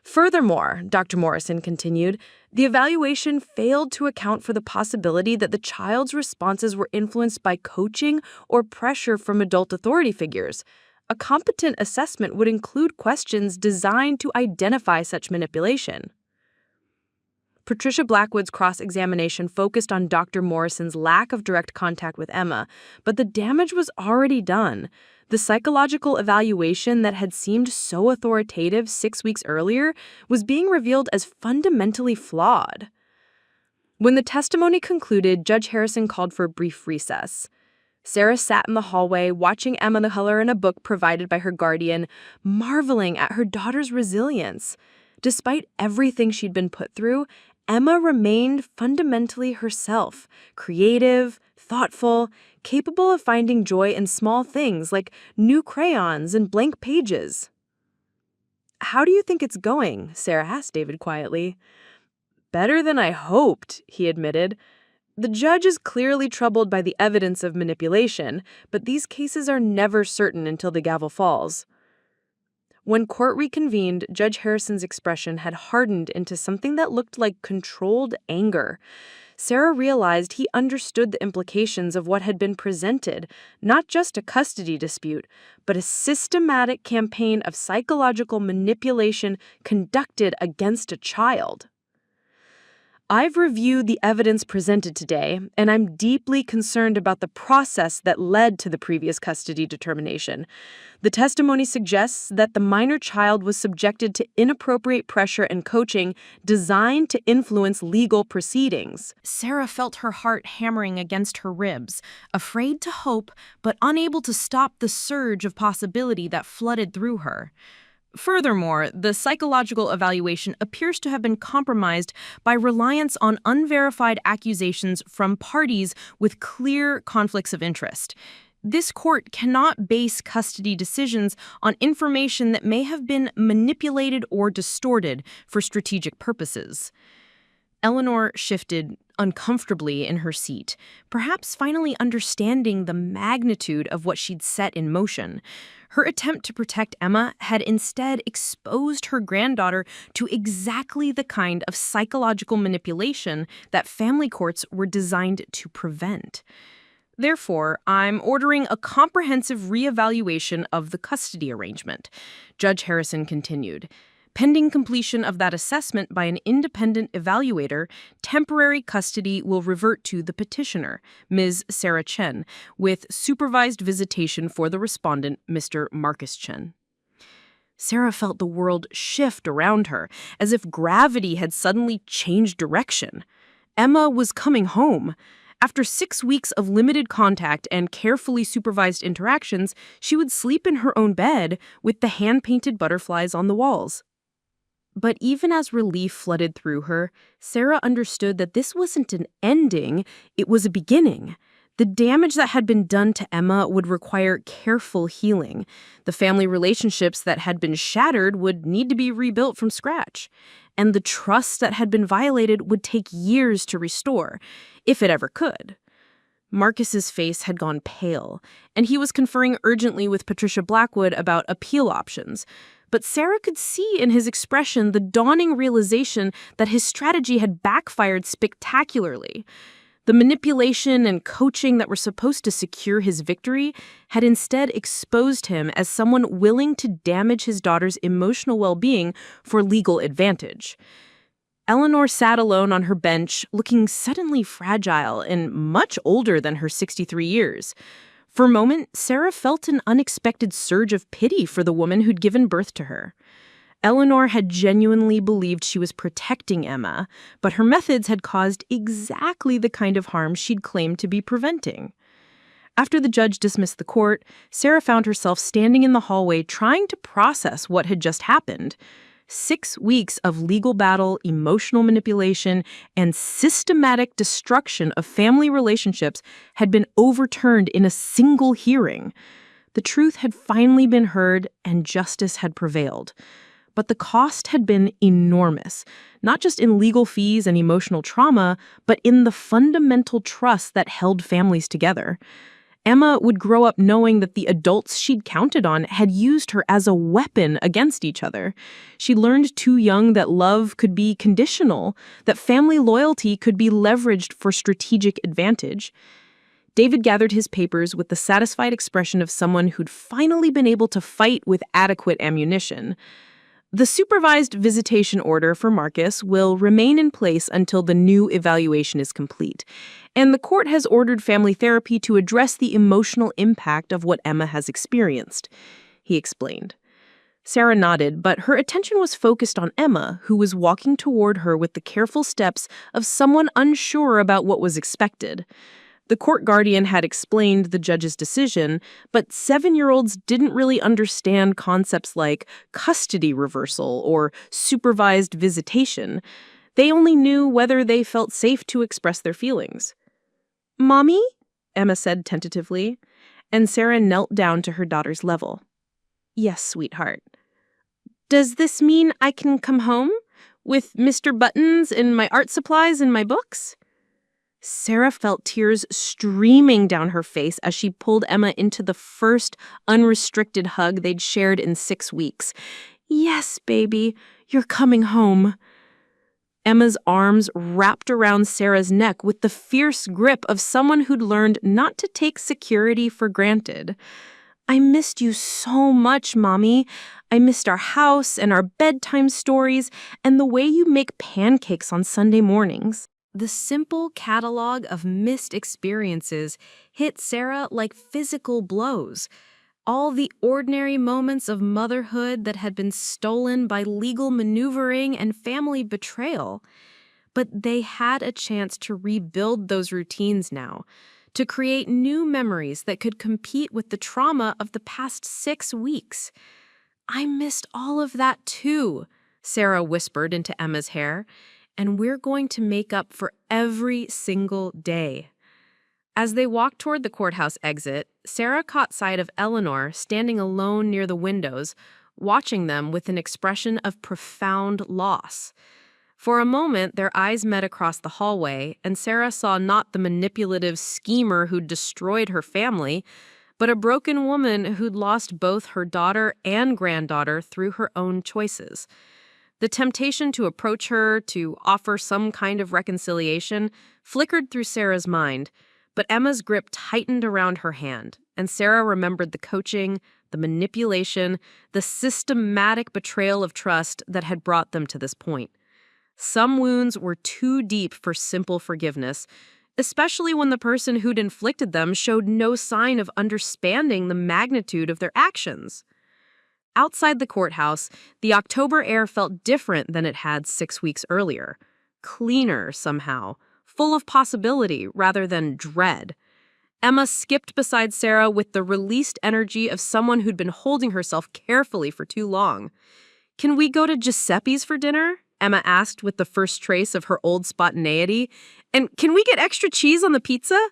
Furthermore, Dr. Morrison continued, the evaluation failed to account for the possibility that the child's responses were influenced by coaching or pressure from adult authority figures. A competent assessment would include questions designed to identify such manipulation. Patricia Blackwood's cross-examination focused on Dr. Morrison's lack of direct contact with Emma, but the damage was already done. The psychological evaluation that had seemed so authoritative 6 weeks earlier was being revealed as fundamentally flawed. When the testimony concluded, Judge Harrison called for a brief recess. Sarah sat in the hallway, watching Emma the color in a book provided by her guardian, marveling at her daughter's resilience. Despite everything she'd been put through, Emma remained fundamentally herself, creative, thoughtful, capable of finding joy in small things like new crayons and blank pages. "How do you think it's going?" Sarah asked David quietly. "Better than I hoped," he admitted. The judge is clearly troubled by the evidence of manipulation, but these cases are never certain until the gavel falls. When court reconvened, Judge Harrison's expression had hardened into something that looked like controlled anger. Sarah realized he understood the implications of what had been presented, not just a custody dispute, but a systematic campaign of psychological manipulation conducted against a child. "I've reviewed the evidence presented today, and I'm deeply concerned about the process that led to the previous custody determination. The testimony suggests that the minor child was subjected to inappropriate pressure and coaching designed to influence legal proceedings." Sarah felt her heart hammering against her ribs, afraid to hope, but unable to stop the surge of possibility that flooded through her. Furthermore, the psychological evaluation appears to have been compromised by reliance on unverified accusations from parties with clear conflicts of interest. This court cannot base custody decisions on information that may have been manipulated or distorted for strategic purposes. Eleanor shifted uncomfortably in her seat, perhaps finally understanding the magnitude of what she'd set in motion. Her attempt to protect Emma had instead exposed her granddaughter to exactly the kind of psychological manipulation that family courts were designed to prevent. Therefore, I'm ordering a comprehensive reevaluation of the custody arrangement, Judge Harrison continued. Pending completion of that assessment by an independent evaluator, temporary custody will revert to the petitioner, Ms. Sarah Chen, with supervised visitation for the respondent, Mr. Marcus Chen. Sarah felt the world shift around her, as if gravity had suddenly changed direction. Emma was coming home. After 6 weeks of limited contact and carefully supervised interactions, she would sleep in her own bed with the hand-painted butterflies on the walls. But even as relief flooded through her, Sarah understood that this wasn't an ending, it was a beginning. The damage that had been done to Emma would require careful healing. The family relationships that had been shattered would need to be rebuilt from scratch. And the trust that had been violated would take years to restore, if it ever could. Marcus's face had gone pale, and he was conferring urgently with Patricia Blackwood about appeal options. But Sarah could see in his expression the dawning realization that his strategy had backfired spectacularly. The manipulation and coaching that were supposed to secure his victory had instead exposed him as someone willing to damage his daughter's emotional well-being for legal advantage. Eleanor sat alone on her bench, looking suddenly fragile and much older than her 63 years. For a moment, Sarah felt an unexpected surge of pity for the woman who'd given birth to her. Eleanor had genuinely believed she was protecting Emma, but her methods had caused exactly the kind of harm she'd claimed to be preventing. After the judge dismissed the court, Sarah found herself standing in the hallway trying to process what had just happened. 6 weeks of legal battle, emotional manipulation, and systematic destruction of family relationships had been overturned in a single hearing. The truth had finally been heard, and justice had prevailed. But the cost had been enormous, not just in legal fees and emotional trauma, but in the fundamental trust that held families together. Emma would grow up knowing that the adults she'd counted on had used her as a weapon against each other. She learned too young that love could be conditional, that family loyalty could be leveraged for strategic advantage. David gathered his papers with the satisfied expression of someone who'd finally been able to fight with adequate ammunition. The supervised visitation order for Marcus will remain in place until the new evaluation is complete, and the court has ordered family therapy to address the emotional impact of what Emma has experienced, he explained. Sarah nodded, but her attention was focused on Emma, who was walking toward her with the careful steps of someone unsure about what was expected. The court guardian had explained the judge's decision, but 7-year-olds didn't really understand concepts like custody reversal or supervised visitation. They only knew whether they felt safe to express their feelings. "Mommy?" Emma said tentatively, and Sarah knelt down to her daughter's level. "Yes, sweetheart." "Does this mean I can come home? With Mr. Buttons and my art supplies and my books?" Sarah felt tears streaming down her face as she pulled Emma into the first unrestricted hug they'd shared in 6 weeks. "Yes, baby, you're coming home." Emma's arms wrapped around Sarah's neck with the fierce grip of someone who'd learned not to take security for granted. "I missed you so much, Mommy. I missed our house and our bedtime stories and the way you make pancakes on Sunday mornings." The simple catalog of missed experiences hit Sarah like physical blows. All the ordinary moments of motherhood that had been stolen by legal maneuvering and family betrayal. But they had a chance to rebuild those routines now, to create new memories that could compete with the trauma of the past 6 weeks. "I missed all of that too," Sarah whispered into Emma's hair. "And we're going to make up for every single day." As they walked toward the courthouse exit, Sarah caught sight of Eleanor standing alone near the windows, watching them with an expression of profound loss. For a moment, their eyes met across the hallway, and Sarah saw not the manipulative schemer who'd destroyed her family, but a broken woman who'd lost both her daughter and granddaughter through her own choices. The temptation to approach her, to offer some kind of reconciliation, flickered through Sarah's mind, but Emma's grip tightened around her hand, and Sarah remembered the coaching, the manipulation, the systematic betrayal of trust that had brought them to this point. Some wounds were too deep for simple forgiveness, especially when the person who'd inflicted them showed no sign of understanding the magnitude of their actions. Outside the courthouse, the October air felt different than it had 6 weeks earlier. Cleaner, somehow. full of possibility rather than dread. Emma skipped beside Sarah with the released energy of someone who'd been holding herself carefully for too long. "Can we go to Giuseppe's for dinner?" Emma asked with the first trace of her old spontaneity. "And can we get extra cheese on the pizza?"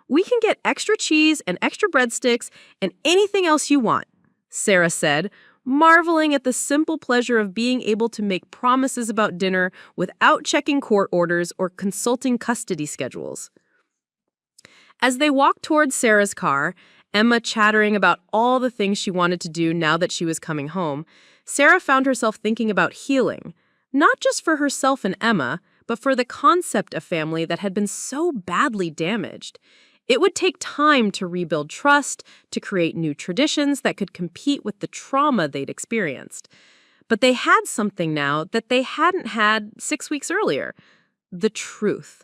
"We can get extra cheese and extra breadsticks and anything else you want," Sarah said, marveling at the simple pleasure of being able to make promises about dinner without checking court orders or consulting custody schedules. As they walked towards Sarah's car, Emma chattering about all the things she wanted to do now that she was coming home, Sarah found herself thinking about healing, not just for herself and Emma, but for the concept of family that had been so badly damaged. It would take time to rebuild trust, to create new traditions that could compete with the trauma they'd experienced. But they had something now that they hadn't had 6 weeks earlier: the truth.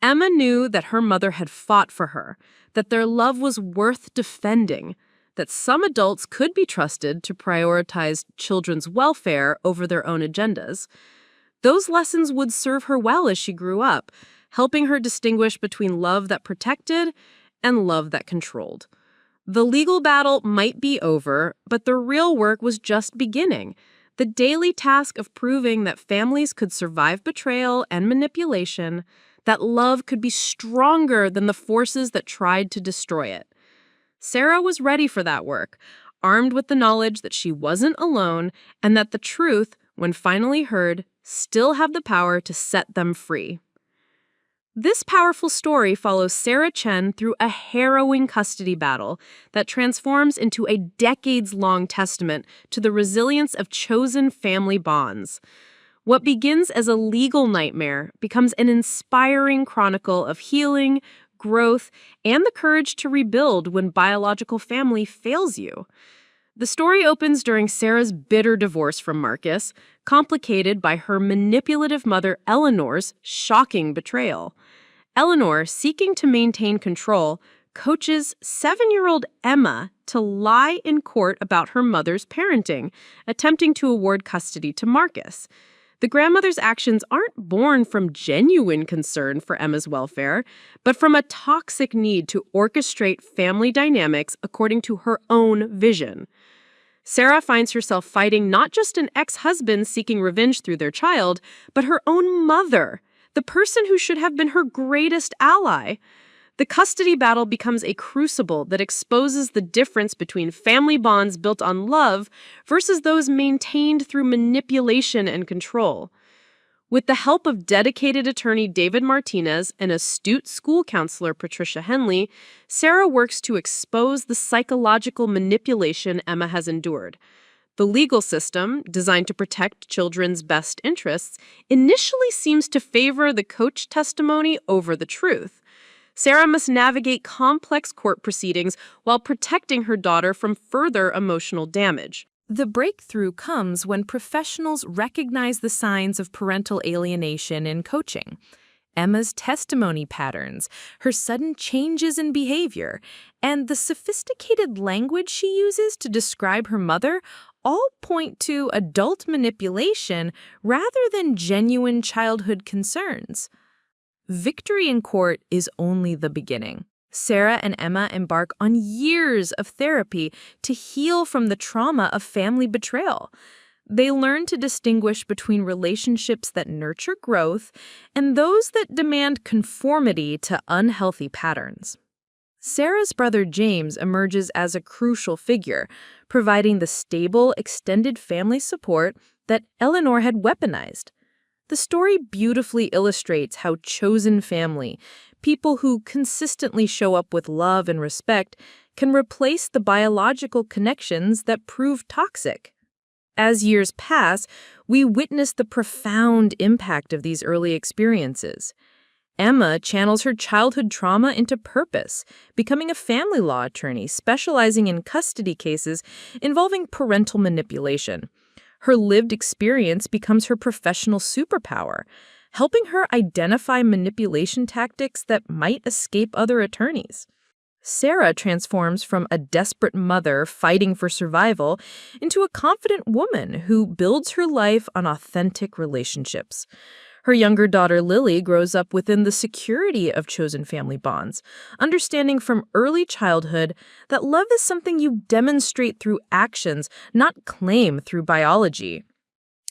Emma knew that her mother had fought for her, that their love was worth defending, that some adults could be trusted to prioritize children's welfare over their own agendas. Those lessons would serve her well as she grew up, helping her distinguish between love that protected and love that controlled. The legal battle might be over, but the real work was just beginning. The daily task of proving that families could survive betrayal and manipulation, that love could be stronger than the forces that tried to destroy it. Sarah was ready for that work, armed with the knowledge that she wasn't alone and that the truth, when finally heard, still had the power to set them free. This powerful story follows Sarah Chen through a harrowing custody battle that transforms into a decades-long testament to the resilience of chosen family bonds. What begins as a legal nightmare becomes an inspiring chronicle of healing, growth, and the courage to rebuild when biological family fails you. The story opens during Sarah's bitter divorce from Marcus, complicated by her manipulative mother Eleanor's shocking betrayal. Eleanor, seeking to maintain control, coaches 7-year-old Emma to lie in court about her mother's parenting, attempting to award custody to Marcus. The grandmother's actions aren't born from genuine concern for Emma's welfare, but from a toxic need to orchestrate family dynamics according to her own vision. Sarah finds herself fighting not just an ex-husband seeking revenge through their child, but her own mother, the person who should have been her greatest ally. The custody battle becomes a crucible that exposes the difference between family bonds built on love versus those maintained through manipulation and control. With the help of dedicated attorney David Martinez and astute school counselor Patricia Henley, Sarah works to expose the psychological manipulation Emma has endured. The legal system, designed to protect children's best interests, initially seems to favor the coach testimony over the truth. Sarah must navigate complex court proceedings while protecting her daughter from further emotional damage. The breakthrough comes when professionals recognize the signs of parental alienation in coaching. Emma's testimony patterns, her sudden changes in behavior, and the sophisticated language she uses to describe her mother all point to adult manipulation rather than genuine childhood concerns. Victory in court is only the beginning. Sarah and Emma embark on years of therapy to heal from the trauma of family betrayal. They learn to distinguish between relationships that nurture growth and those that demand conformity to unhealthy patterns. Sarah's brother James emerges as a crucial figure, providing the stable, extended family support that Eleanor had weaponized. The story beautifully illustrates how chosen family, people who consistently show up with love and respect, can replace the biological connections that prove toxic. As years pass, we witness the profound impact of these early experiences. Emma channels her childhood trauma into purpose, becoming a family law attorney specializing in custody cases involving parental manipulation. Her lived experience becomes her professional superpower, helping her identify manipulation tactics that might escape other attorneys. Sarah transforms from a desperate mother fighting for survival into a confident woman who builds her life on authentic relationships. Her younger daughter Lily grows up within the security of chosen family bonds, understanding from early childhood that love is something you demonstrate through actions, not claim through biology.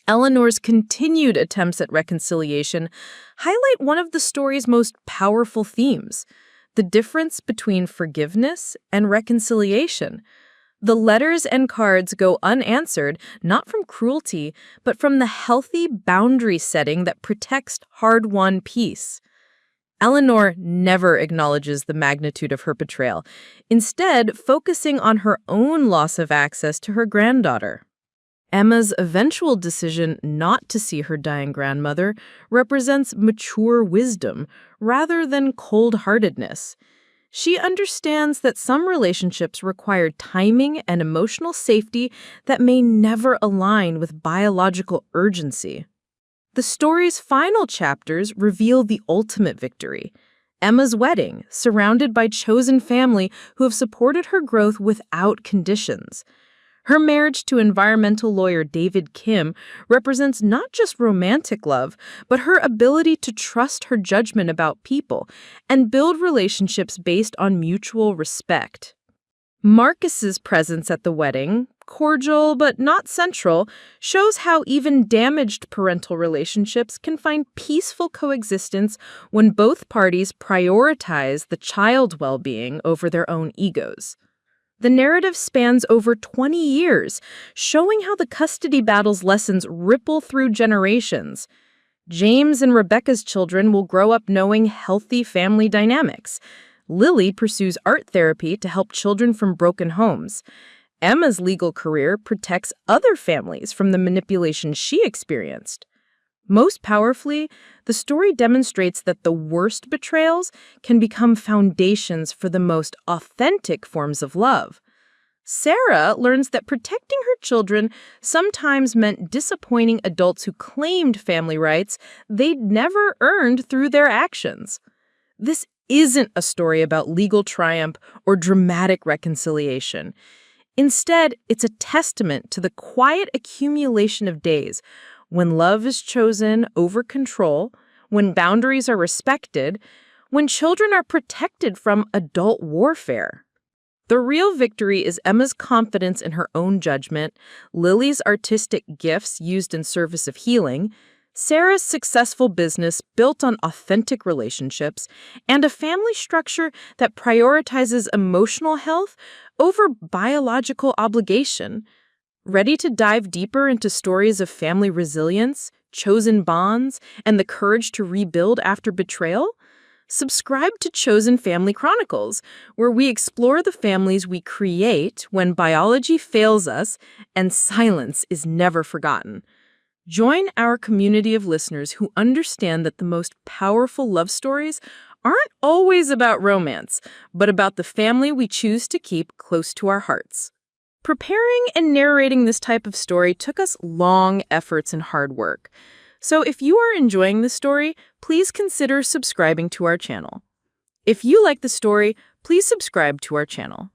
Eleanor's continued attempts at reconciliation highlight one of the story's most powerful themes: the difference between forgiveness and reconciliation. The letters and cards go unanswered, not from cruelty, but from the healthy boundary setting that protects hard-won peace. Eleanor never acknowledges the magnitude of her betrayal, instead focusing on her own loss of access to her granddaughter. Emma's eventual decision not to see her dying grandmother represents mature wisdom rather than cold-heartedness. She understands that some relationships require timing and emotional safety that may never align with biological urgency. The story's final chapters reveal the ultimate victory: Emma's wedding, surrounded by chosen family who have supported her growth without conditions. Her marriage to environmental lawyer David Kim represents not just romantic love, but her ability to trust her judgment about people and build relationships based on mutual respect. Marcus's presence at the wedding, cordial but not central, shows how even damaged parental relationships can find peaceful coexistence when both parties prioritize the child's well-being over their own egos. The narrative spans over 20 years, showing how the custody battle's lessons ripple through generations. James and Rebecca's children will grow up knowing healthy family dynamics. Lily pursues art therapy to help children from broken homes. Emma's legal career protects other families from the manipulation she experienced. Most powerfully, the story demonstrates that the worst betrayals can become foundations for the most authentic forms of love. Sarah learns that protecting her children sometimes meant disappointing adults who claimed family rights they'd never earned through their actions. This isn't a story about legal triumph or dramatic reconciliation. Instead, it's a testament to the quiet accumulation of days when love is chosen over control, when boundaries are respected, when children are protected from adult warfare. The real victory is Emma's confidence in her own judgment, Lily's artistic gifts used in service of healing, Sarah's successful business built on authentic relationships, and a family structure that prioritizes emotional health over biological obligation. Ready to dive deeper into stories of family resilience, chosen bonds, and the courage to rebuild after betrayal? Subscribe to Chosen Family Chronicles, where we explore the families we create when biology fails us and silence is never forgotten. Join our community of listeners who understand that the most powerful love stories aren't always about romance, but about the family we choose to keep close to our hearts. Preparing and narrating this type of story took us long efforts and hard work. So if you are enjoying this story, please consider subscribing to our channel. If you like the story, please subscribe to our channel.